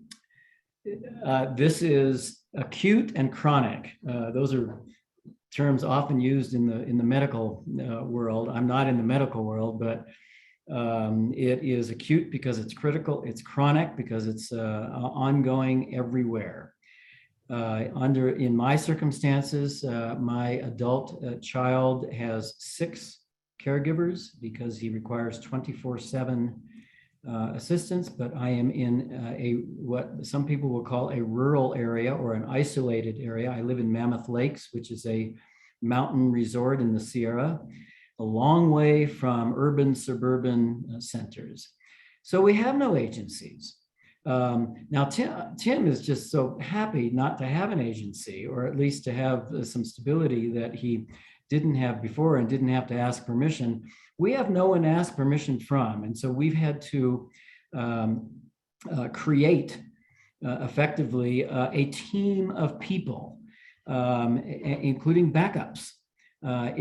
B: this is acute and chronic. Those are terms often used in the medical world. I'm not in the medical world, but it is acute because it's critical. It's chronic because it's ongoing everywhere. In my circumstances, my adult child has 6 caregivers because he requires 24/7 assistance, but I am in what some people will call a rural area or an isolated area. I live in Mammoth Lakes, which is a mountain resort in the Sierra, a long way from urban suburban centers. So we have no agencies. Now, Tim is just so happy not to have an agency, or at least to have some stability that he didn't have before and didn't have to ask permission. We have no one to ask permission from. And so we've had to create effectively a team of people, including backups.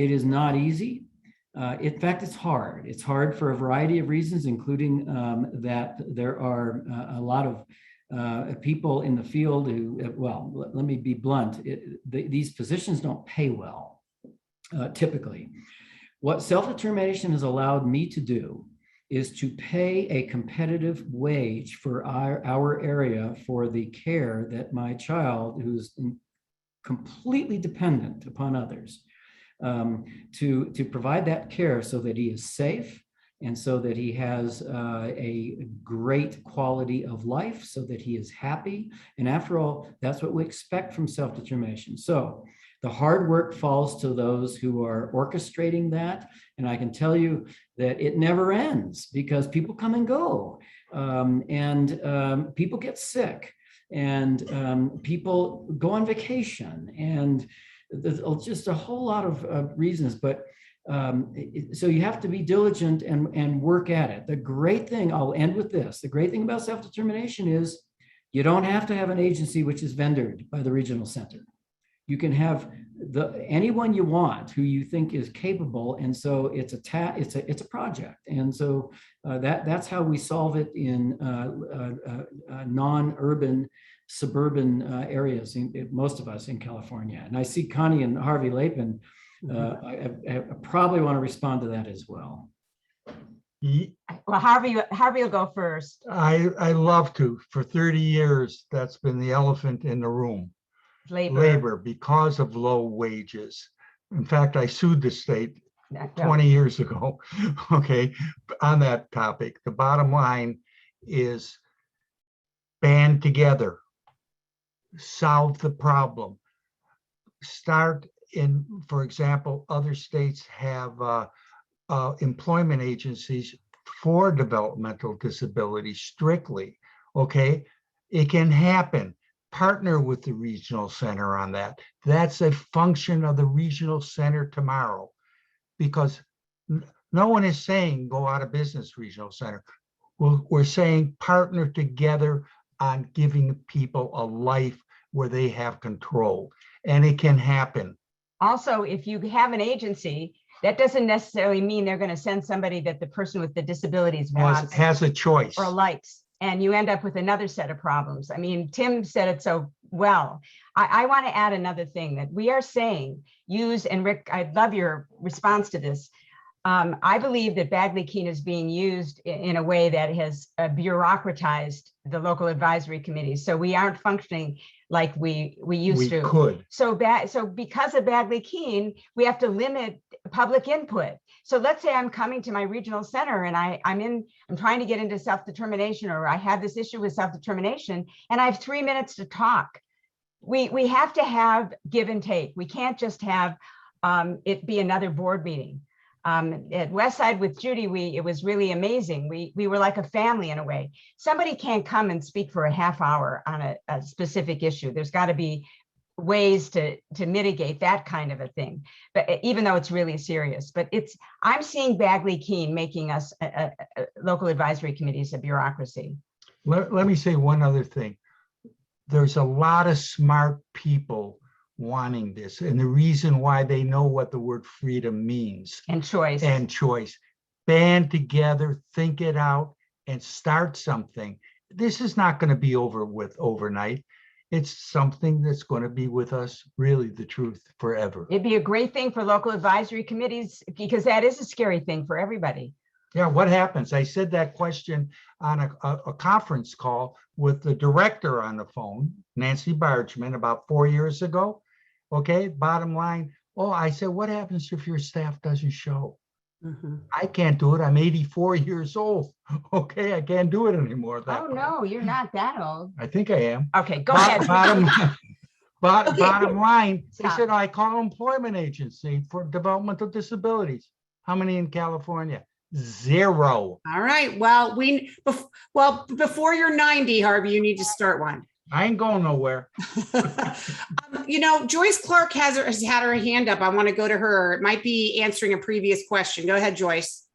B: It is not easy. In fact, it's hard. It's hard for a variety of reasons, including that there are a lot of people in the field who, well, let me be blunt, these positions don't pay well. Typically, what self-determination has allowed me to do is to pay a competitive wage for our area for the care that my child, who's completely dependent upon others, to provide that care so that he is safe and so that he has a great quality of life, so that he is happy. And after all, that's what we expect from self-determination. So the hard work falls to those who are orchestrating that. And I can tell you that it never ends because people come and go, and people get sick, and people go on vacation, and there's just a whole lot of reasons. But so you have to be diligent and work at it. The great thing, I'll end with this, the great thing about self-determination is you don't have to have an agency which is vendored by the regional center. You can have anyone you want who you think is capable, and so it's a project, and so that's how we solve it in non-urban, suburban areas. Most of us in California, and I see Connie and Harvey Lapin. I probably want to respond to that as well.
L: Well, Harvey will go first.
M: I love to. For 30 years, that's been the elephant in the room. Labor because of low wages. In fact, I sued the state 20 years ago, okay, on that topic. The bottom line is band together, solve the problem. Start in, for example, other states have employment agencies for developmental disabilities strictly, okay? It can happen. Partner with the regional center on that. That's a function of the regional center tomorrow, because no one is saying go out of business, regional center. We're saying partner together on giving people a life where they have control, and it can happen.
L: Also, if you have an agency, that doesn't necessarily mean they're going to send somebody that the person with the disabilities wants,
M: has a choice
L: or likes. And you end up with another set of problems. I mean, Tim said it so well. I want to add another thing that we are saying, use, and Rick, I'd love your response to this. I believe that Bagley-Keene is being used in a way that has bureaucratized the local advisory committees. So we aren't functioning like we used to.
M: Could.
L: So because of Bagley-Keene, we have to limit public input. So let's say I'm coming to my regional center and I'm trying to get into self-determination, or I have this issue with self-determination and I have 3 minutes to talk. We have to have give and take. We can't just have it be another board meeting. At Westside with Judy, it was really amazing. We were like a family in a way. Somebody can't come and speak for a half hour on a specific issue. There's got to be ways to mitigate that kind of a thing, but even though it's really serious. But I'm seeing Bagley Keene making us local advisory committees a bureaucracy.
M: Let me say one other thing. There's a lot of smart people wanting this, and the reason why they know what the word freedom means
L: and choice
M: band together, think it out, and start something. This is not going to be over with overnight. It's something that's going to be with us, really, the truth, forever.
L: It'd be a great thing for local advisory committees, because that is a scary thing for everybody.
M: Yeah, what happens? I said that question on a conference call with the director on the phone, Nancy Bargeman, about 4 years ago. Okay, bottom line. Oh, I said, what happens if your staff doesn't show? I can't do it. I'm 84 years old. Okay, I can't do it anymore.
L: No, you're not that old.
M: I think I am.
L: Okay, go ahead.
M: Bottom line, they said, I call employment agency for developmental disabilities. How many in California? 0.
A: All right. Well, before you're 90, Harvey, you need to start one.
M: I ain't going nowhere.
A: Joyce Clark has had her hand up. I want to go to her. It might be answering a previous question. Go ahead, Joyce.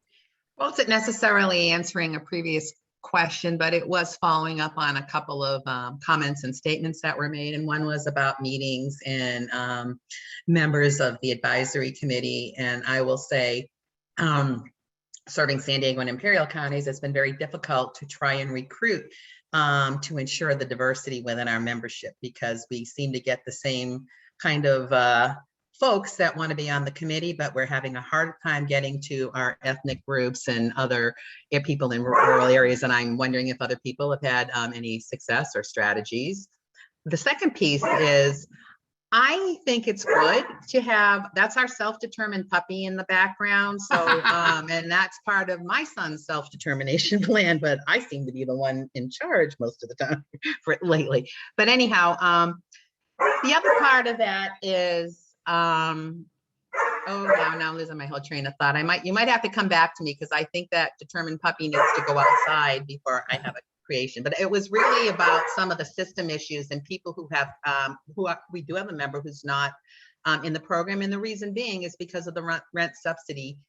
N: Well, it's not necessarily answering a previous question, but it was following up on a couple of comments and statements that were made. And one was about meetings and members of the advisory committee. And I will say, serving San Diego and Imperial counties, it's been very difficult to try and recruit to ensure the diversity within our membership, because we seem to get the same kind of folks that want to be on the committee, but we're having a hard time getting to our ethnic groups and other people in rural areas. And I'm wondering if other people have had any success or strategies. The second piece is, I think it's good to have, that's our self-determined puppy in the background. So, and that's part of my son's self-determination plan, but I seem to be the one in charge most of the time for it lately. But anyhow, the other part of that is, now I'm losing my whole train of thought. You might have to come back to me, because I think that determined puppy needs to go outside before I have a creation. But it was really about some of the system issues and people who have we do have a member who's not in the program, and the reason being is because of the rent subsidy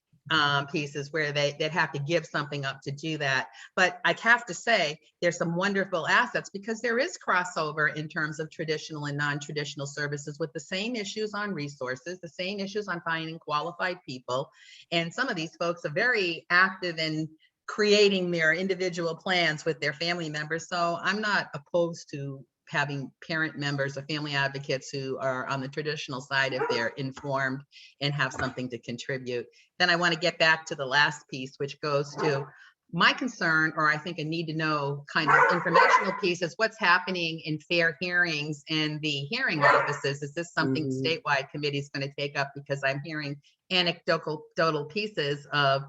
N: pieces, where they'd have to give something up to do that. But I have to say, there's some wonderful assets, because there is crossover in terms of traditional and non-traditional services, with the same issues on resources, the same issues on finding qualified people. And some of these folks are very active in creating their individual plans with their family members. So I'm not opposed to having parent members or family advocates who are on the traditional side if they're informed and have something to contribute. Then I want to get back to the last piece, which goes to my concern, or I think a need to know kind of informational piece, is what's happening in fair hearings and the hearing offices. Is this something statewide committee is going to take up? Because I'm hearing anecdotal pieces of,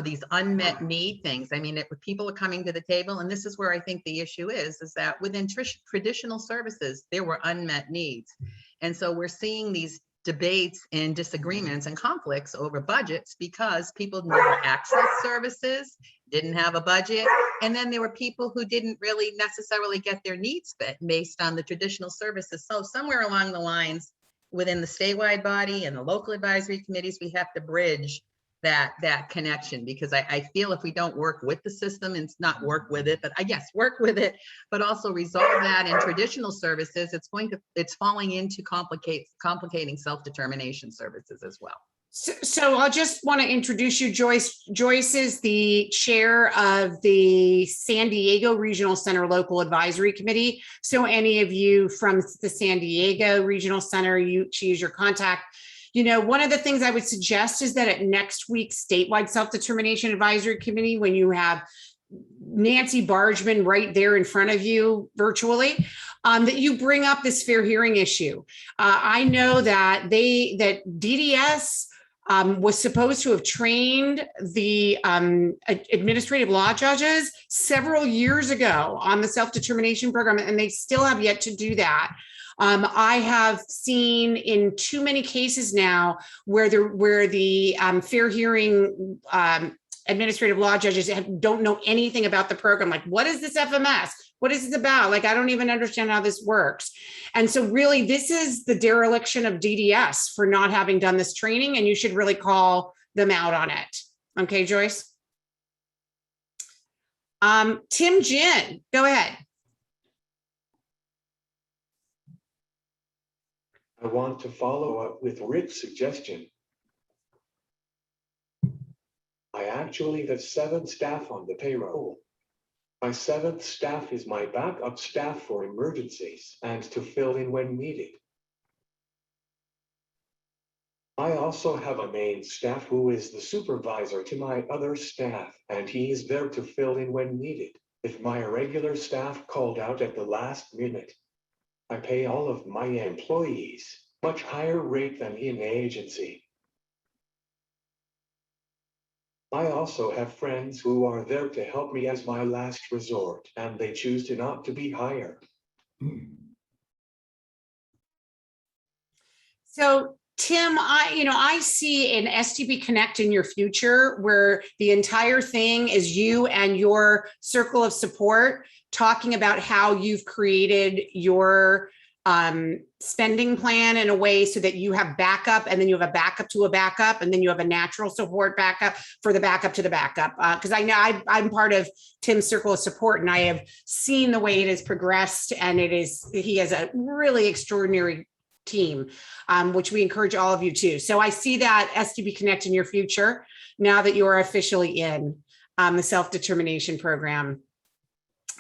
N: these unmet need things. I mean, people are coming to the table, and this is where I think the issue is that within traditional services, there were unmet needs. And so we're seeing these debates and disagreements and conflicts over budgets, because people never accessed services, didn't have a budget. And then there were people who didn't really necessarily get their needs met based on the traditional services. So somewhere along the lines within the statewide body and the local advisory committees, we have to bridge that connection, because I feel if we don't work with the system, and not work with it, but I guess work with it, but also resolve that in traditional services, it's falling into complicating self-determination services as well.
A: So I'll just want to introduce you, Joyce. Joyce is the chair of the San Diego Regional Center Local Advisory Committee. So any of you from the San Diego Regional Center, she is your contact. One of the things I would suggest is that at next week's Statewide Self-Determination Advisory Committee, when you have Nancy Bargeman right there in front of you virtually, that you bring up this fair hearing issue. I know that DDS was supposed to have trained the administrative law judges several years ago on the self-determination program, and they still have yet to do that. I have seen in too many cases now where the fair hearing administrative law judges don't know anything about the program. Like, what is this FMS? What is this about? Like, I don't even understand how this works. And so really, this is the dereliction of DDS for not having done this training, and you should really call them out on it. Okay, Joyce? Tim Jin, go ahead.
D: I want to follow up with Rick's suggestion. I actually have 7 staff on the payroll. My 7th staff is my backup staff for emergencies and to fill in when needed. I also have a main staff who is the supervisor to my other staff, and he is there to fill in when needed. If my irregular staff called out at the last minute, I pay all of my employees much higher rate than in agency. I also have friends who are there to help me as my last resort, and they choose to not to be hired.
A: So Tim, I see an SDP Connect in your future where the entire thing is you and your circle of support talking about how you've created your spending plan in a way so that you have backup, and then you have a backup to a backup, and then you have a natural support backup for the backup to the backup. Because I know I'm part of Tim's circle of support, and I have seen the way it has progressed, and he has a really extraordinary team, which we encourage all of you to. So I see that SDP Connect in your future now that you are officially in the self-determination program.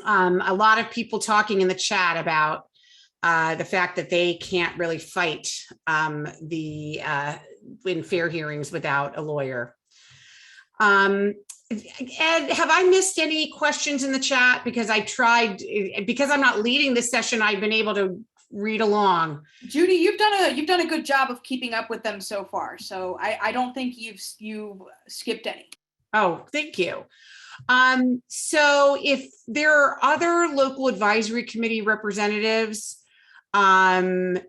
A: A lot of people talking in the chat about the fact that they can't really fight in fair hearings without a lawyer. Ed, have I missed any questions in the chat? Because because I'm not leading this session, I've been able to read along.
O: Judy, you've done a good job of keeping up with them so far. So I don't think you've skipped any.
A: Oh, thank you. So if there are other local advisory committee representatives that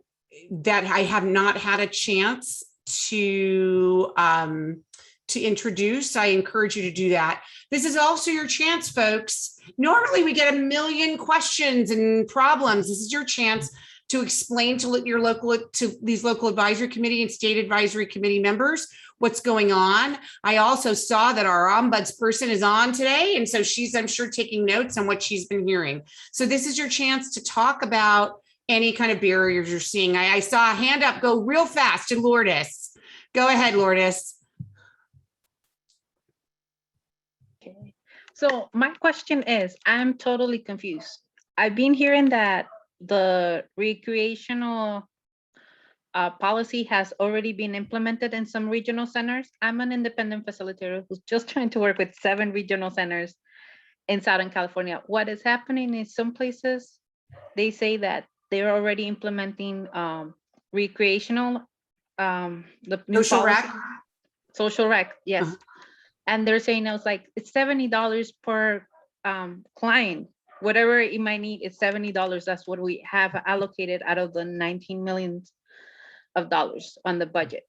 A: I have not had a chance to introduce, I encourage you to do that. This is also your chance, folks. Normally we get a million questions and problems. This is your chance to explain to these local advisory committee and state advisory committee members what's going on. I also saw that our ombudsperson is on today, and so she's, I'm sure, taking notes on what she's been hearing. So this is your chance to talk about any kind of barriers you're seeing. I saw a hand up go real fast to Lourdes. Go ahead, Lourdes.
P: Okay. So my question is, I'm totally confused. I've been hearing that the recreational policy has already been implemented in some regional centers. I'm an independent facilitator who's just trying to work with 7 regional centers in Southern California. What is happening in some places, they say that they're already implementing recreational, the new
A: social
P: policy.
A: rec.
P: Social rec, yes. And they're saying it's $70 per client. Whatever it might need is $70. That's what we have allocated out of the $19 million on the budget.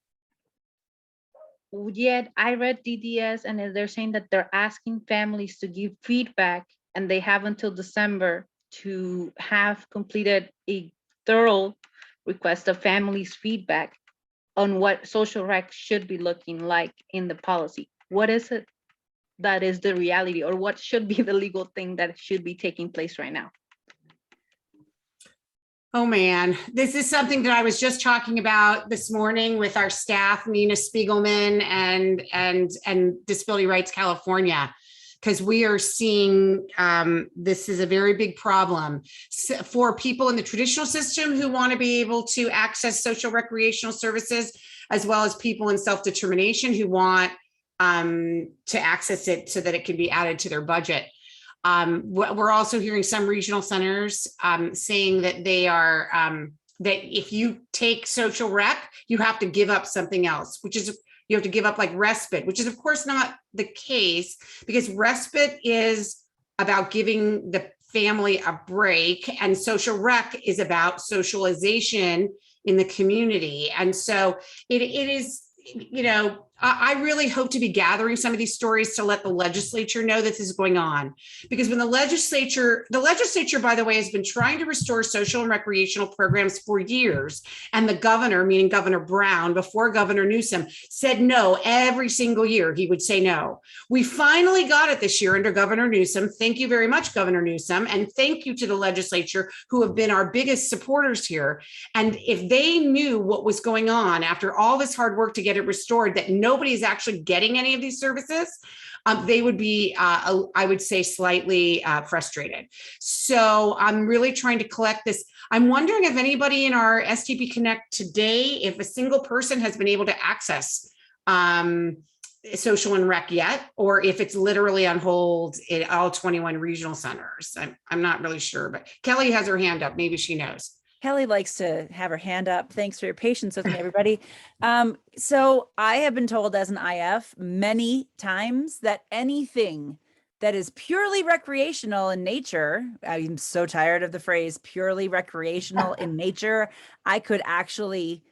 P: Yet I read DDS and they're saying that they're asking families to give feedback, and they have until December to have completed a thorough request of families' feedback on what social rec should be looking like in the policy. What is it that is the reality, or what should be the legal thing that should be taking place right now?
A: Oh man, this is something that I was just talking about this morning with our staff, Nina Spiegelman and Disability Rights California, because we are seeing this is a very big problem for people in the traditional system who want to be able to access social recreational services, as well as people in self-determination who want to access it so that it can be added to their budget. We're also hearing some regional centers saying that they are, that if you take social rec, you have to give up something else, which is, you have to give up like respite, which is of course not the case, because respite is about giving the family a break, and social rec is about socialization in the community. And so it is, you know, I really hope to be gathering some of these stories to let the legislature know that this is going on. Because when the legislature, by the way, has been trying to restore social and recreational programs for years. And the governor, meaning Governor Brown, before Governor Newsom, said no every single year. He would say no. We finally got it this year under Governor Newsom. Thank you very much, Governor Newsom. And thank you to the legislature who have been our biggest supporters here. And if they knew what was going on after all this hard work to get it restored, that nobody's actually getting any of these services, they would be, I would say, slightly frustrated. So I'm really trying to collect this. I'm wondering if anybody in our SDP Connect today, if a single person has been able to access social and rec yet, or if it's literally on hold in all 21 regional centers. I'm not really sure, but Kelly has her hand up. Maybe she knows.
C: Kelly likes to have her hand up. Thanks for your patience with me, everybody. So I have been told as an IF many times that anything that is purely recreational in nature, I'm so tired of the phrase purely recreational in nature, I could actually,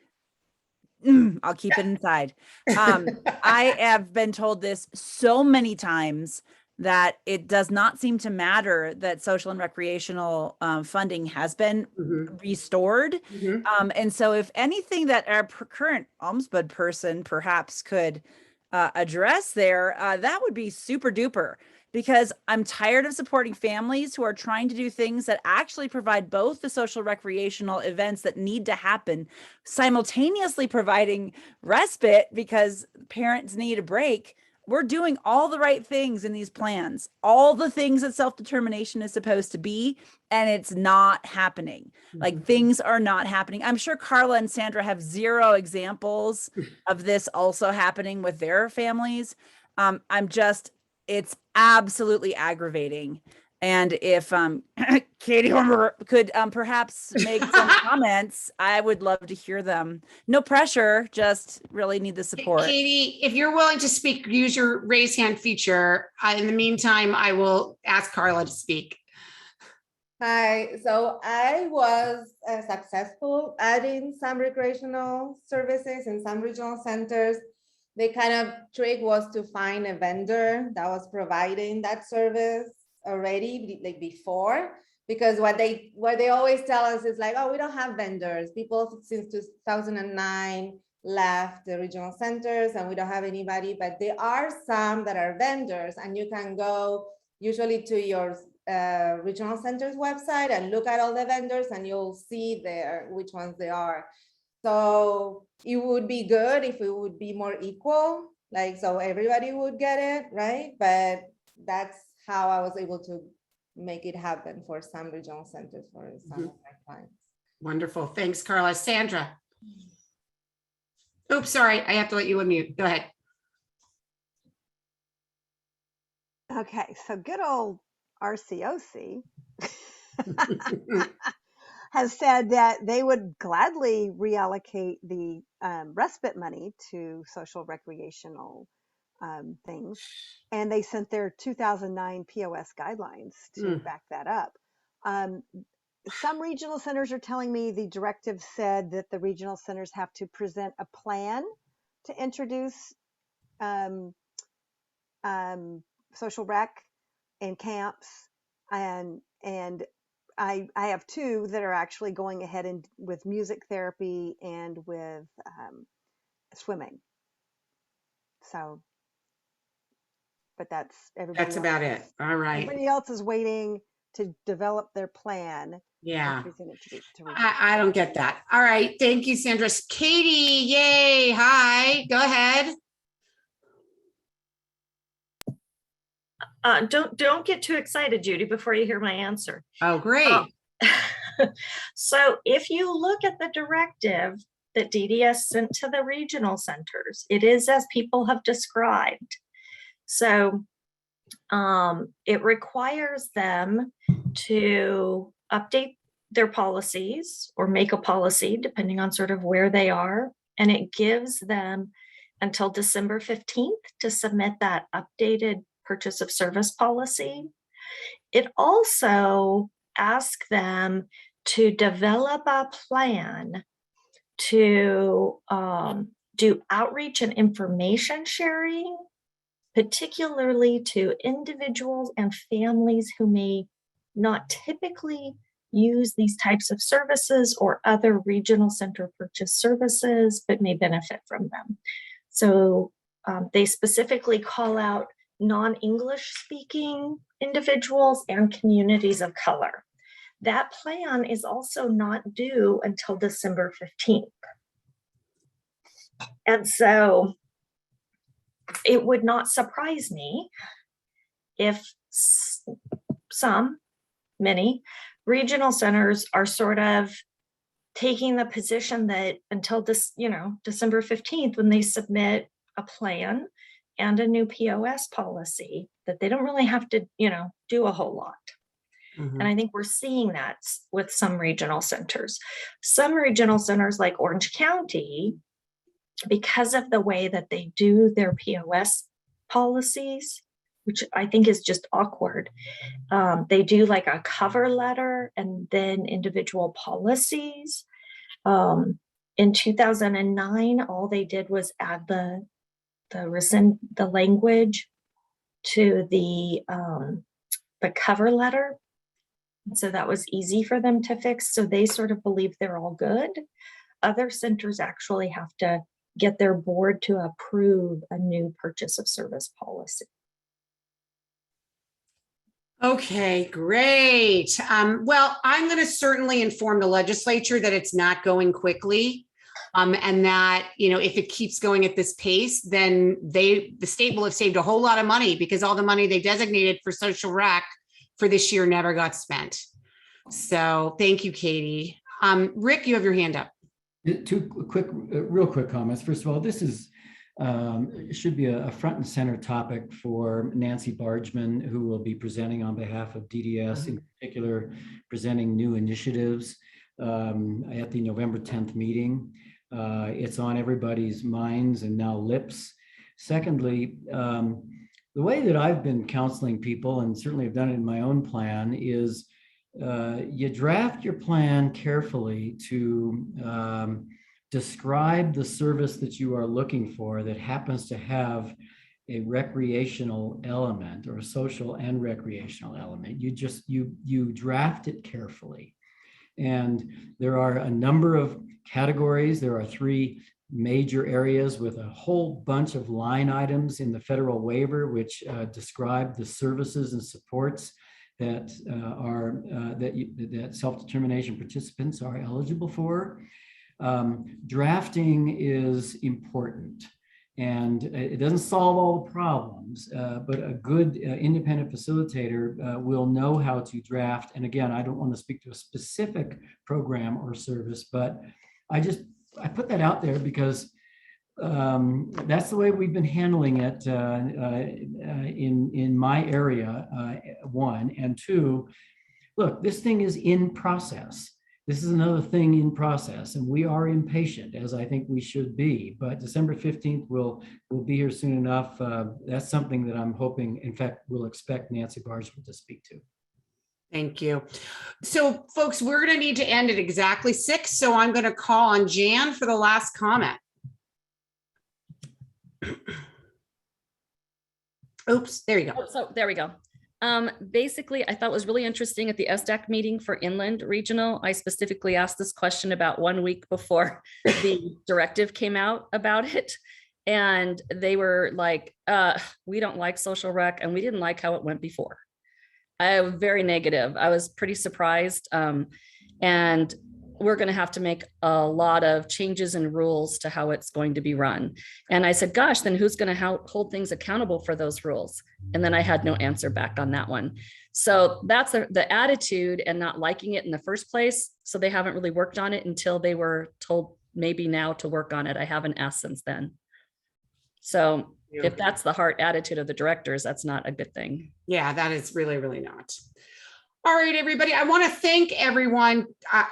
C: I'll keep it inside. I have been told this so many times that it does not seem to matter that social and recreational funding has been restored. And so if anything that our current ombudsman person perhaps could address there, that would be super duper, because I'm tired of supporting families who are trying to do things that actually provide both the social recreational events that need to happen, simultaneously providing respite because parents need a break. We're doing all the right things in these plans, all the things that self-determination is supposed to be, and it's not happening. Like, things are not happening. I'm sure Carla and Sandra have zero examples of this also happening with their families. It's absolutely aggravating. And if Katie Hormer could perhaps make some comments, I would love to hear them. No pressure, just really need the support.
A: Katie, if you're willing to speak, use your raise hand feature. In the meantime, I will ask Carla to speak.
E: Hi, so I was successful adding some recreational services in some regional centers. The kind of trick was to find a vendor that was providing that service already, like before, because what they always tell us is like, oh, we don't have vendors. People since 2009 left the regional centers and we don't have anybody, but there are some that are vendors, and you can go usually to your regional centers website and look at all the vendors, and you'll see there which ones they are. So it would be good if it would be more equal, like, so everybody would get it, right? But that's how I was able to make it happen for some regional centers for some of my clients.
A: Wonderful. Thanks, Carla. Sandra. Oops, sorry. I have to let you unmute. Go ahead.
Q: Okay, so good old RCOC has said that they would gladly reallocate the respite money to social recreational things. And they sent their 2009 POS guidelines to back that up. Some regional centers are telling me the directive said that the regional centers have to present a plan to introduce social rec and camps. And I have two that are actually going ahead and with music therapy and with swimming. So, but that's everybody.
A: That's about it. All right.
Q: Everybody else is waiting to develop their plan.
A: Yeah.
Q: To
A: I don't get that. All right. Thank you, Sandra. Katie, yay. Hi, go ahead.
R: Don't get too excited, Judy, before you hear my answer.
A: Oh, great.
R: So if you look at the directive that DDS sent to the regional centers, it is as people have described. So it requires them to update their policies or make a policy depending on sort of where they are. And it gives them until December 15th to submit that updated purchase of service policy. It also asks them to develop a plan to do outreach and information sharing, particularly to individuals and families who may not typically use these types of services or other regional center purchase services, but may benefit from them. So they specifically call out non-English speaking individuals and communities of color. That plan is also not due until December 15th. And so it would not surprise me if many regional centers are sort of taking the position that until this, December 15th, when they submit a plan and a new POS policy, that they don't really have to, do a whole lot.
A: Mm-hmm.
R: And I think we're seeing that with some regional centers. Some regional centers like Orange County, because of the way that they do their POS policies, which I think is just awkward. They do like a cover letter and then individual policies. In 2009, all they did was add the language to the cover letter. And so that was easy for them to fix. So they sort of believe they're all good. Other centers actually have to get their board to approve a new purchase of service policy.
A: Okay, great. Well, I'm going to certainly inform the legislature that it's not going quickly. And that, if it keeps going at this pace, then the state will have saved a whole lot of money because all the money they designated for social rec for this year never got spent. So thank you, Katie. Rick, you have your hand up.
B: Real quick comments. First of all, this is should be a front and center topic for Nancy Bargeman, who will be presenting on behalf of DDS, in particular, presenting new initiatives at the November 10th meeting. It's on everybody's minds and now lips. Secondly, the way that I've been counseling people, and certainly have done it in my own plan, is you draft your plan carefully to describe the service that you are looking for that happens to have a recreational element or a social and recreational element. You draft it carefully. And there are a number of categories. There are 3 major areas with a whole bunch of line items in the federal waiver, which describe the services and supports that that self-determination participants are eligible for. Drafting is important, and it doesn't solve all the problems, but a good independent facilitator will know how to draft. And again, I don't want to speak to a specific program or service, but I put that out there because that's the way we've been handling it in my area, 1. And 2, look, this thing is in process. This is another thing in process, and we are impatient, as I think we should be. But December 15th will be here soon enough. That's something that I'm hoping, in fact, we'll expect Nancy Bargeman to speak to.
A: Thank you. So, folks, we're going to need to end at exactly 6. So I'm going to call on Jan for the last comment. Oops, there you go.
S: Oh, so there we go. Basically, I thought it was really interesting at the SDAC meeting for Inland Regional. I specifically asked this question about 1 week before the directive came out about it. And they were like, we don't like social rec and we didn't like how it went before. I was very negative. I was pretty surprised. And we're going to have to make a lot of changes and rules to how it's going to be run. And I said, gosh, then who's going to hold things accountable for those rules? And then I had no answer back on that one. So that's the attitude and not liking it in the first place. So they haven't really worked on it until they were told maybe now to work on it. I haven't asked since then. So if that's the heart attitude of the directors, that's not a good thing.
A: Yeah, that is really, really not. All right, everybody. I want to thank everyone,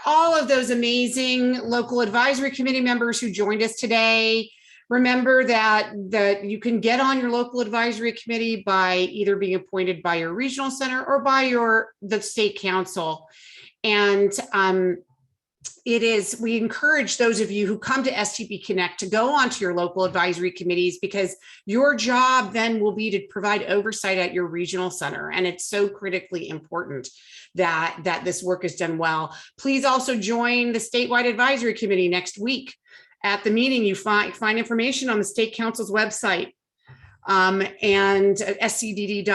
A: all of those amazing local advisory committee members who joined us today. Remember that you can get on your local advisory committee by either being appointed by your regional center or by the state council. And we encourage those of you who come to SDP Connect to go onto your local advisory committees, because your job then will be to provide oversight at your regional center. And it's so critically important that this work is done well. Please also join the Statewide Advisory Committee next week. At the meeting, you find information on the State Council's website and scdd.gca.gov,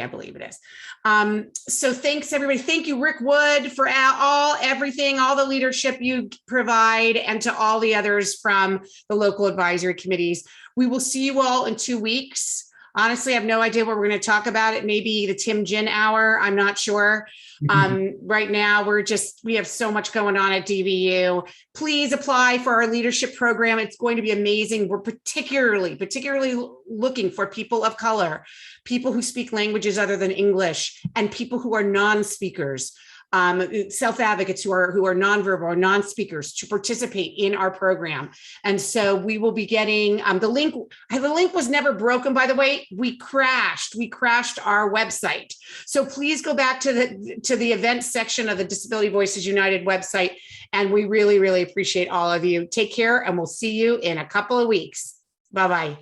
A: I believe it is. So thanks, everybody. Thank you, Rick Wood, for everything, all the leadership you provide, and to all the others from the local advisory committees. We will see you all in 2 weeks. Honestly, I have no idea what we're going to talk about. It may be the Tim Gin Hour. I'm not sure. Right now, we have so much going on at DVU. Please apply for our leadership program. It's going to be amazing. We're particularly looking for people of color, people who speak languages other than English, and people who are non-speakers. Self-advocates who are nonverbal or non-speakers to participate in our program. And so we will be getting the link. The link was never broken, by the way. We crashed our website. So please go back to the events section of the Disability Voices United website. And we really, really appreciate all of you. Take care, and we'll see you in a couple of weeks. Bye-bye.